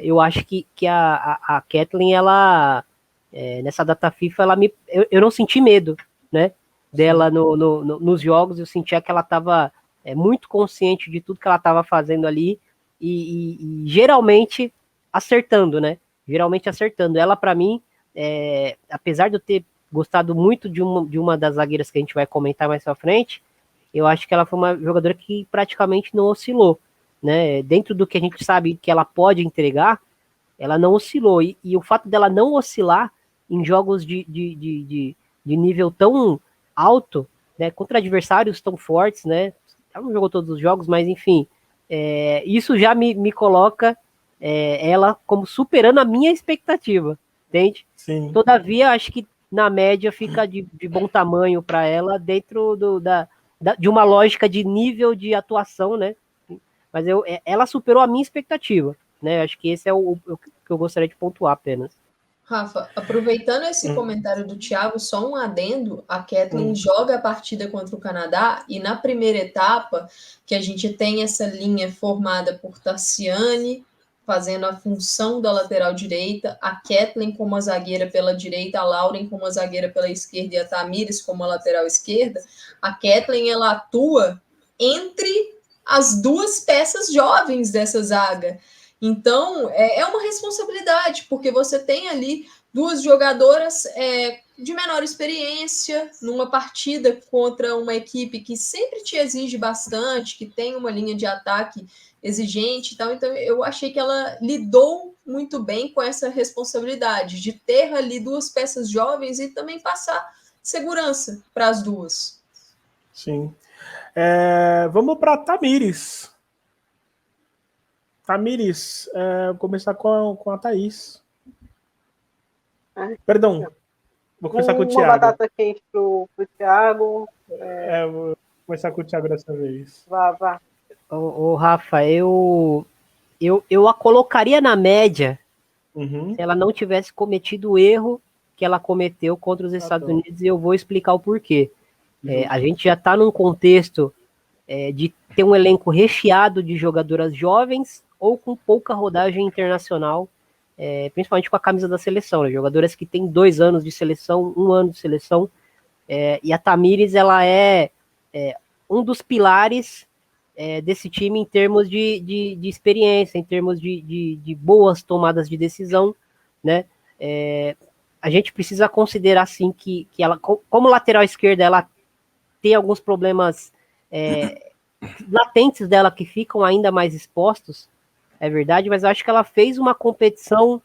eu acho que a Kathleen, ela nessa data FIFA, eu não senti medo, né, dela nos jogos. Eu sentia que ela estava muito consciente de tudo que ela estava fazendo ali e geralmente acertando, né? Geralmente acertando. Ela, para mim, apesar de eu ter gostado muito de uma das zagueiras que a gente vai comentar mais pra frente, eu acho que ela foi uma jogadora que praticamente não oscilou, né? Dentro do que a gente sabe que ela pode entregar, ela não oscilou. E o fato dela não oscilar em jogos de nível tão alto, né? Contra adversários tão fortes, né? Ela não jogou todos os jogos, mas enfim, isso já me coloca ela como superando a minha expectativa, entende? Sim. Todavia, acho que na média fica de bom tamanho para ela, dentro de uma lógica de nível de atuação, né? Mas ela superou a minha expectativa, né? Acho que esse é o que eu gostaria de pontuar apenas. Rafa, aproveitando esse comentário do Thiago, só um adendo, a Kathleen joga a partida contra o Canadá e na primeira etapa, que a gente tem essa linha formada por Tarciane, fazendo a função da lateral direita, a Kathleen como a zagueira pela direita, a Lauren como a zagueira pela esquerda e a Tamires como a lateral esquerda, a Kathleen, ela atua entre as duas peças jovens dessa zaga. Então, é uma responsabilidade, porque você tem ali duas jogadoras de menor experiência numa partida contra uma equipe que sempre te exige bastante, que tem uma linha de ataque exigente e tal. Então, eu achei que ela lidou muito bem com essa responsabilidade de ter ali duas peças jovens e também passar segurança para as duas. Sim. Vamos para Tamires. Tamires, vou começar com a Thaís. Perdão, vou começar com o Thiago. Uma batata quente pro Thiago. Vou começar com o Thiago dessa vez. Vá. Ô, Rafa, eu a colocaria na média se ela não tivesse cometido o erro que ela cometeu contra os Estados Unidos, e eu vou explicar o porquê. A gente já está num contexto de ter um elenco recheado de jogadoras jovens ou com pouca rodagem internacional, principalmente com a camisa da seleção, né? Jogadoras que têm 2 anos de seleção, 1 ano de seleção, e a Tamires, ela é um dos pilares desse time em termos de experiência, em termos de boas tomadas de decisão, né? A gente precisa considerar, sim, que ela, como lateral esquerda, ela tem alguns problemas latentes dela que ficam ainda mais expostos, é verdade, mas eu acho que ela fez uma competição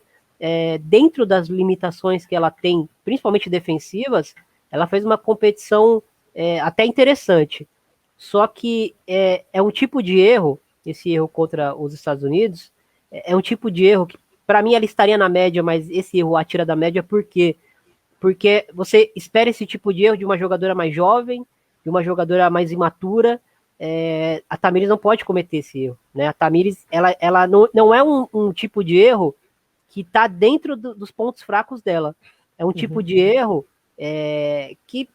dentro das limitações que ela tem, principalmente defensivas, ela fez uma competição até interessante. Só que é um tipo de erro, esse erro contra os Estados Unidos, é um tipo de erro que, para mim, ela estaria na média, mas esse erro a tira da média, por quê? Porque você espera esse tipo de erro de uma jogadora mais jovem, de uma jogadora mais imatura. A Tamires não pode cometer esse erro, né? A Tamires, ela não é um tipo de erro que está dentro dos pontos fracos dela. É um tipo de erro que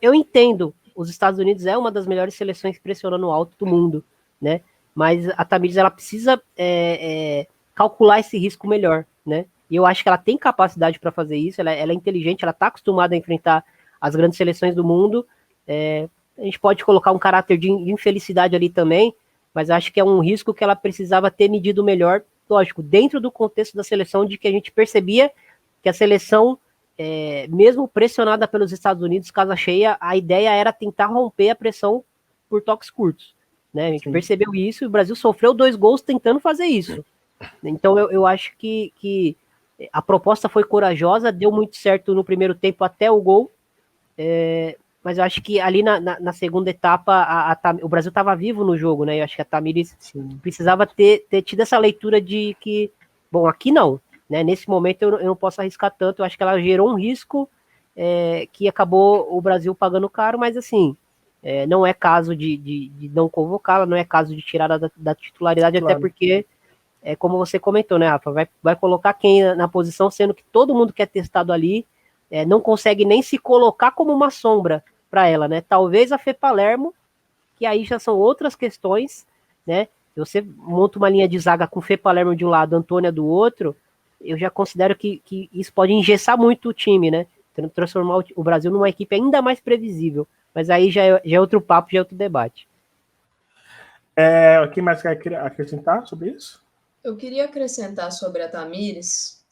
eu entendo. Os Estados Unidos é uma das melhores seleções pressionando alto do mundo, né? Mas a Tamires, ela precisa calcular esse risco melhor, né? E eu acho que ela tem capacidade para fazer isso, ela é inteligente, ela está acostumada a enfrentar as grandes seleções do mundo. A gente pode colocar um caráter de infelicidade ali também, mas acho que é um risco que ela precisava ter medido melhor, lógico, dentro do contexto da seleção, de que a gente percebia que a seleção, mesmo pressionada pelos Estados Unidos, casa cheia, a ideia era tentar romper a pressão por toques curtos, né? A gente percebeu isso e o Brasil sofreu 2 gols tentando fazer isso. Então eu acho que a proposta foi corajosa, deu muito certo no primeiro tempo até o gol, mas eu acho que ali na segunda etapa o Brasil estava vivo no jogo, né? Eu acho que a Tamires precisava ter tido essa leitura de que, bom, aqui não, né? Nesse momento eu não posso arriscar tanto. Eu acho que ela gerou um risco que acabou o Brasil pagando caro, mas assim, não é caso de não convocá-la, não é caso de tirá-la da titularidade, claro. Até porque, como você comentou, né, Rafa, vai colocar quem na posição, sendo que todo mundo que é testado ali não consegue nem se colocar como uma sombra para ela, né? Talvez a Fê Palermo, que aí já são outras questões, né? Se você monta uma linha de zaga com Fê Palermo de um lado, Antônia do outro, eu já considero que isso pode engessar muito o time, né? Transformar o Brasil numa equipe ainda mais previsível. Mas aí já é outro papo, já é outro debate. Quem mais quer acrescentar sobre isso? Eu queria acrescentar sobre a Tamires.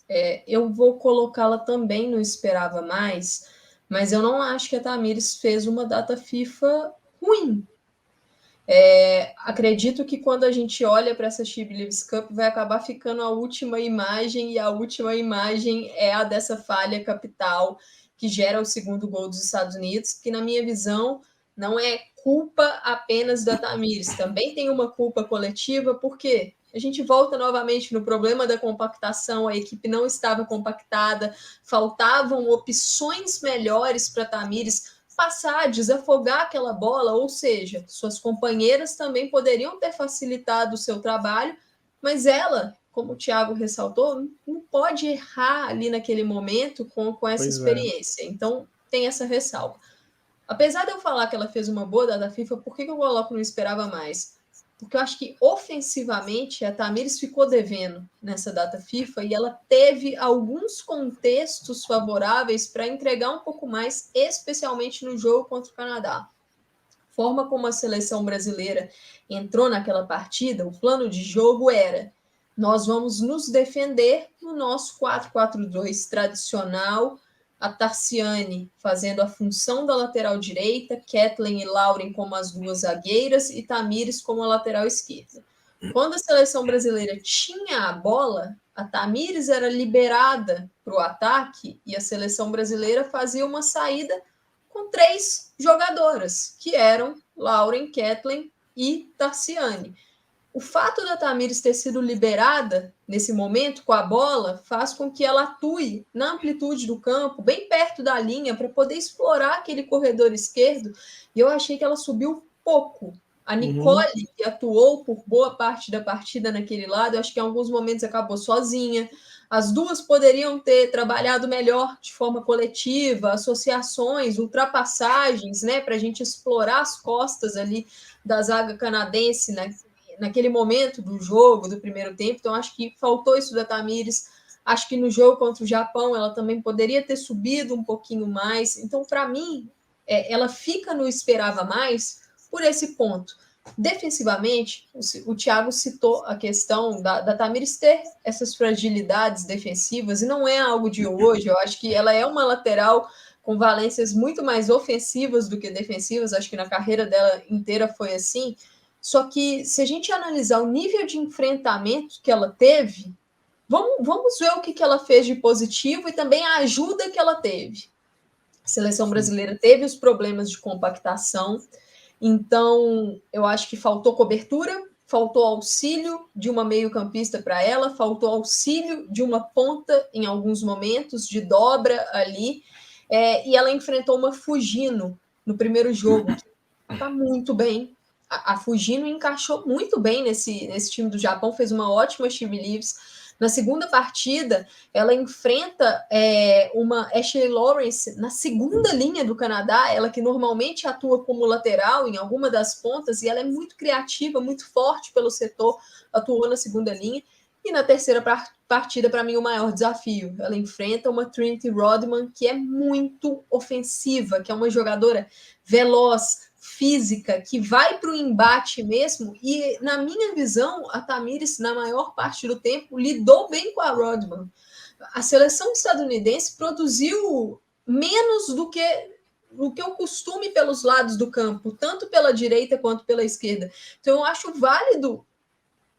Eu vou colocá-la também no Esperava Mais, mas eu não acho que a Tamires fez uma data FIFA ruim. Acredito que quando a gente olha para essa She Believes Cup, vai acabar ficando a última imagem, e a última imagem é a dessa falha capital que gera o segundo gol dos Estados Unidos, que na minha visão não é culpa apenas da Tamires, também tem uma culpa coletiva, porque a gente volta novamente no problema da compactação, a equipe não estava compactada, faltavam opções melhores para a Tamires passar, desafogar aquela bola, ou seja, suas companheiras também poderiam ter facilitado o seu trabalho, mas ela, como o Thiago ressaltou, não pode errar ali naquele momento com essa experiência. Então, tem essa ressalva. Apesar de eu falar que ela fez uma boa data FIFA, por que eu coloco não esperava mais? Porque eu acho que ofensivamente a Tamires ficou devendo nessa data FIFA e ela teve alguns contextos favoráveis para entregar um pouco mais, especialmente no jogo contra o Canadá. forma como a seleção brasileira entrou naquela partida, o plano de jogo era: nós vamos nos defender no nosso 4-4-2 tradicional, a Tarciane fazendo a função da lateral direita, Kathleen e Lauren como as duas zagueiras e Tamires como a lateral esquerda. Quando a seleção brasileira tinha a bola, a Tamires era liberada para o ataque e a seleção brasileira fazia uma saída com 3 jogadoras, que eram Lauren, Kathleen e Tarciane. O fato da Tamires ter sido liberada nesse momento com a bola faz com que ela atue na amplitude do campo, bem perto da linha, para poder explorar aquele corredor esquerdo. E eu achei que ela subiu pouco. A Nicole, que atuou por boa parte da partida naquele lado, eu acho que em alguns momentos acabou sozinha. As duas poderiam ter trabalhado melhor de forma coletiva, associações, ultrapassagens, né, para a gente explorar as costas ali da zaga canadense, né, naquele momento do jogo, do primeiro tempo. Então, acho que faltou isso da Tamires. Acho que no jogo contra o Japão ela também poderia ter subido um pouquinho mais. Então, para mim, ela fica no esperava mais por esse ponto. Defensivamente, o Thiago citou a questão da Tamires ter essas fragilidades defensivas, e não é algo de hoje. Eu acho que ela é uma lateral com valências muito mais ofensivas do que defensivas. Acho que na carreira dela inteira foi assim. Só que, se a gente analisar o nível de enfrentamento que ela teve, vamos ver o que ela fez de positivo e também a ajuda que ela teve. A seleção brasileira teve os problemas de compactação, então eu acho que faltou cobertura, faltou auxílio de uma meio-campista para ela, faltou auxílio de uma ponta em alguns momentos, de dobra ali, e ela enfrentou uma Fujino no primeiro jogo, que está muito bem. A Fujino encaixou muito bem nesse time do Japão, fez uma ótima Steve Leaves. Na segunda partida, ela enfrenta uma Ashley Lawrence na segunda linha do Canadá, ela que normalmente atua como lateral em alguma das pontas, e ela é muito criativa, muito forte pelo setor, atuou na segunda linha. E na terceira partida, para mim, o maior desafio. Ela enfrenta uma Trinity Rodman, que é muito ofensiva, que é uma jogadora veloz, física, que vai para o embate mesmo, e na minha visão, a Tamires, na maior parte do tempo, lidou bem com a Rodman. A seleção estadunidense produziu menos do que o costume pelos lados do campo, tanto pela direita quanto pela esquerda. Então eu acho válido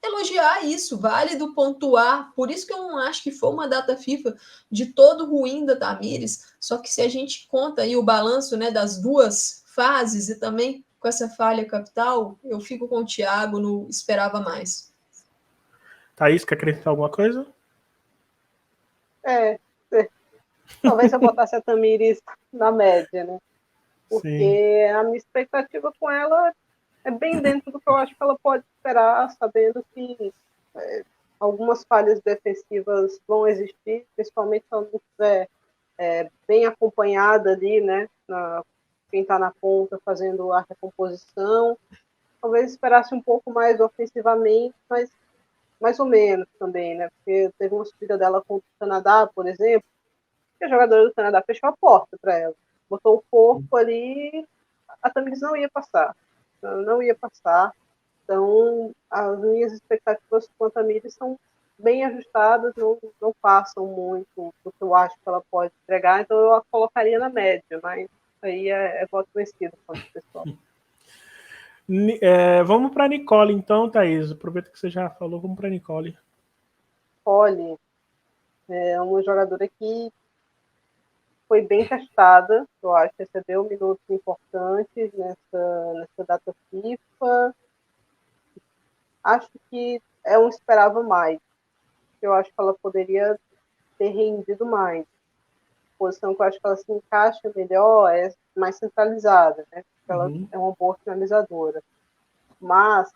elogiar isso, válido pontuar. Por isso que eu não acho que foi uma data FIFA de todo ruim da Tamires. Só que se a gente conta aí o balanço, né, das duas fases e também com essa falha capital, eu fico com o Thiago no esperava mais. Thaís, quer acrescentar alguma coisa? Talvez eu botasse a Tamires na média, né? Porque Sim. a minha expectativa com ela é bem dentro do que eu acho que ela pode esperar, sabendo que algumas falhas defensivas vão existir, principalmente se ela não estiver bem acompanhada ali, né? Quem está na ponta fazendo a recomposição. Talvez esperasse um pouco mais ofensivamente, mas mais ou menos também, né? Porque teve uma subida dela contra o Canadá, por exemplo, que a jogadora do Canadá fechou a porta para ela. Botou o corpo ali, a Tamires não ia passar. Não ia passar. Então, as minhas expectativas com a Tamires são bem ajustadas, não passam muito do que eu acho que ela pode entregar, então eu a colocaria na média, mas aí é voto vencido, pessoal. Vamos para a Nicole, então, Thaís. Aproveita que você já falou, vamos para a Nicole. Nicole é uma jogadora que foi bem testada, eu acho, recebeu minutos importantes nessa data FIFA. Acho que esperava mais. Eu acho que ela poderia ter rendido mais. A posição que eu acho que ela se encaixa melhor é mais centralizada, né? Porque ela é uma boa finalizadora. Mas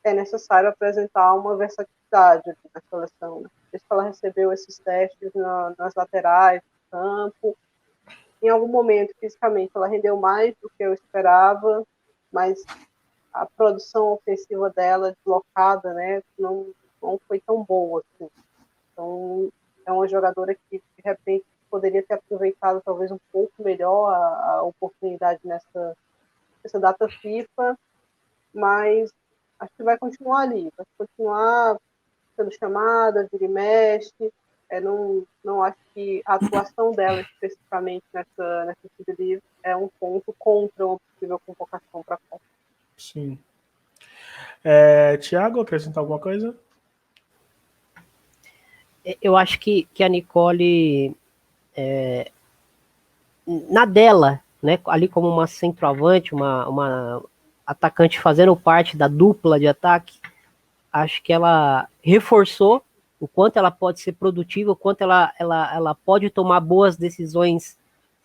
é necessário apresentar uma versatilidade na seleção. Né? Por isso que ela recebeu esses testes nas laterais do campo. Em algum momento, fisicamente, ela rendeu mais do que eu esperava, mas a produção ofensiva dela, deslocada, né, não foi tão boa. Assim. Então, é uma jogadora que, de repente, poderia ter aproveitado talvez um pouco melhor a oportunidade essa data FIFA, mas acho que vai continuar ali, vai continuar sendo chamada, vira e mexe. Não acho que a atuação dela especificamente nessa Seed Leaves é um ponto contra uma possível convocação para a Copa. Sim. Thiago, acrescentar alguma coisa? Eu acho que a Nicole, na dela, né, ali como uma centroavante, uma atacante fazendo parte da dupla de ataque, acho que ela reforçou o quanto ela pode ser produtiva, o quanto ela pode tomar boas decisões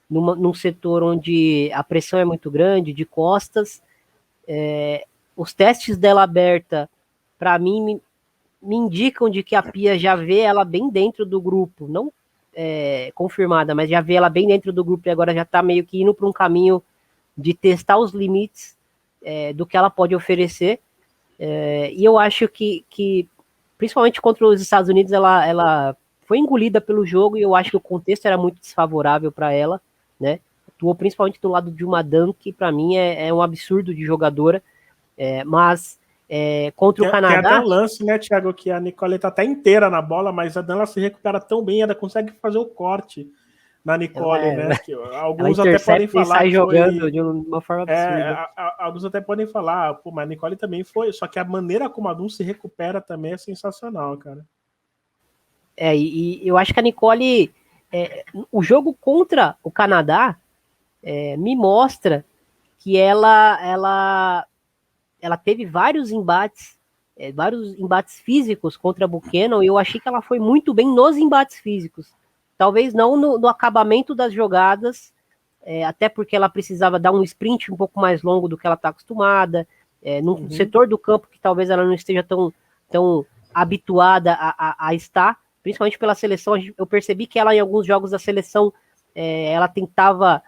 num setor onde a pressão é muito grande, de costas. Os testes dela aberta, para mim, me indicam de que a Pia já vê ela bem dentro do grupo, não confirmada, mas já vê ela bem dentro do grupo e agora já está meio que indo para um caminho de testar os limites do que ela pode oferecer. E eu acho que principalmente contra os Estados Unidos, ela foi engolida pelo jogo e eu acho que o contexto era muito desfavorável para ela, né? Atuou principalmente do lado de uma Dan, que para mim é um absurdo de jogadora, mas contra o Canadá... Tem até um lance, né, Thiago, que a Nicole tá até inteira na bola, mas a Dan ela se recupera tão bem, ela consegue fazer o corte na Nicole, né? Que alguns até podem falar sai jogando de uma forma absurda. Alguns até podem falar, pô, mas a Nicole também foi, só que a maneira como a Dun se recupera também é sensacional, cara. E eu acho que a Nicole, o jogo contra o Canadá me mostra que ela teve vários embates físicos contra a Buchanan, e eu achei que ela foi muito bem nos embates físicos. Talvez não no acabamento das jogadas, até porque ela precisava dar um sprint um pouco mais longo do que ela está acostumada, num setor do campo que talvez ela não esteja tão habituada a estar, principalmente pela seleção. Eu percebi que ela, em alguns jogos da seleção, ela tentava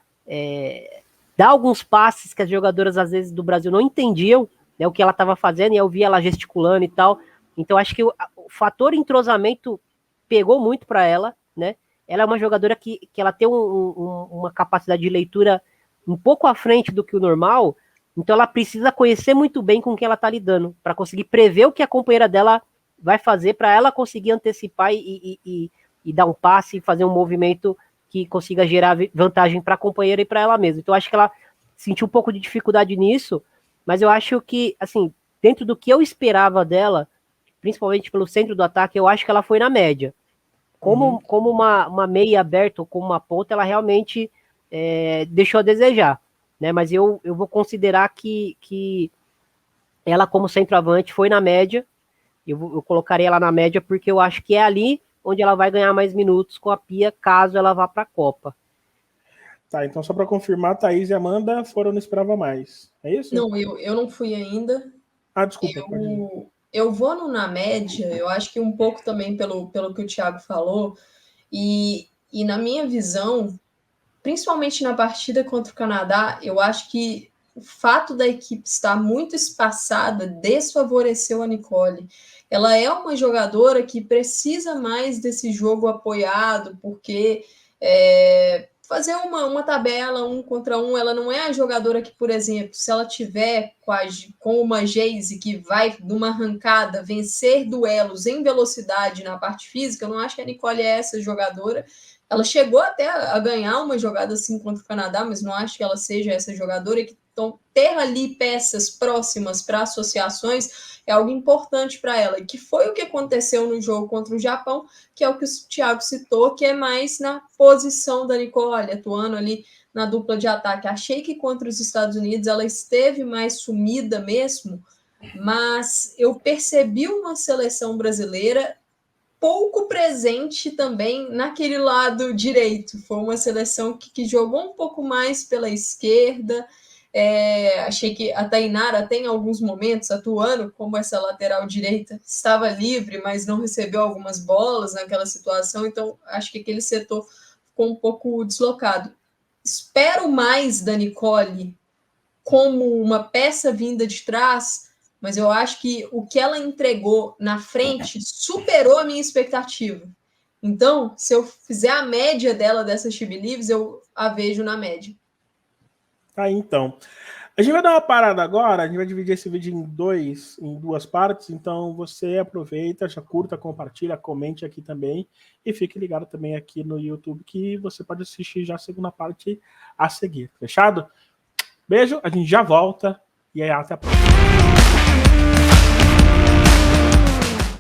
dar alguns passes que as jogadoras, às vezes, do Brasil não entendiam, né, o que ela estava fazendo, e eu via ela gesticulando e tal. Então, acho que o fator entrosamento pegou muito para ela, né? Ela é uma jogadora que ela tem uma capacidade de leitura um pouco à frente do que o normal, então ela precisa conhecer muito bem com quem ela está lidando, para conseguir prever o que a companheira dela vai fazer, para ela conseguir antecipar e dar um passe e fazer um movimento que consiga gerar vantagem para a companheira e para ela mesma. Então, acho que ela sentiu um pouco de dificuldade nisso, mas eu acho que, assim, dentro do que eu esperava dela, principalmente pelo centro do ataque, eu acho que ela foi na média. Como uma meia aberta ou como uma ponta, ela realmente deixou a desejar, né? Mas eu vou considerar que ela, como centroavante, foi na média. Eu colocaria ela na média porque eu acho que é ali onde ela vai ganhar mais minutos com a Pia, caso ela vá para a Copa. Tá, então só para confirmar, Thaís e Amanda foram no Esperava Mais. É isso? Não, eu não fui ainda. Desculpa. Eu vou no na média, eu acho que um pouco também pelo que o Thiago falou, e na minha visão, principalmente na partida contra o Canadá, eu acho que o fato da equipe estar muito espaçada desfavoreceu a Nicole. Ela é uma jogadora que precisa mais desse jogo apoiado, porque fazer uma tabela 1 contra 1, ela não é a jogadora que, por exemplo, se ela tiver com uma Geise que vai numa arrancada vencer duelos em velocidade na parte física, eu não acho que a Nicole é essa jogadora. Ela chegou até a ganhar uma jogada assim contra o Canadá, mas não acho que ela seja essa jogadora. Então, ter ali peças próximas para associações é algo importante para ela, e que foi o que aconteceu no jogo contra o Japão, que é o que o Thiago citou, que é mais na posição da Nicole, atuando ali na dupla de ataque. Achei que contra os Estados Unidos ela esteve mais sumida mesmo, mas eu percebi uma seleção brasileira pouco presente também naquele lado direito. Foi uma seleção que jogou um pouco mais pela esquerda. Achei que a Tainara tem alguns momentos atuando como essa lateral direita, estava livre, mas não recebeu algumas bolas naquela situação, então acho que aquele setor ficou um pouco deslocado. Espero mais da Nicole como uma peça vinda de trás, mas eu acho que o que ela entregou na frente superou a minha expectativa. Então, se eu fizer a média dela dessas She Believes, eu a vejo na média. Então. A gente vai dar uma parada agora, a gente vai dividir esse vídeo em duas partes, então você aproveita, já curta, compartilha, comente aqui também e fique ligado também aqui no YouTube que você pode assistir já a segunda parte a seguir, fechado? Beijo, a gente já volta e aí até a próxima.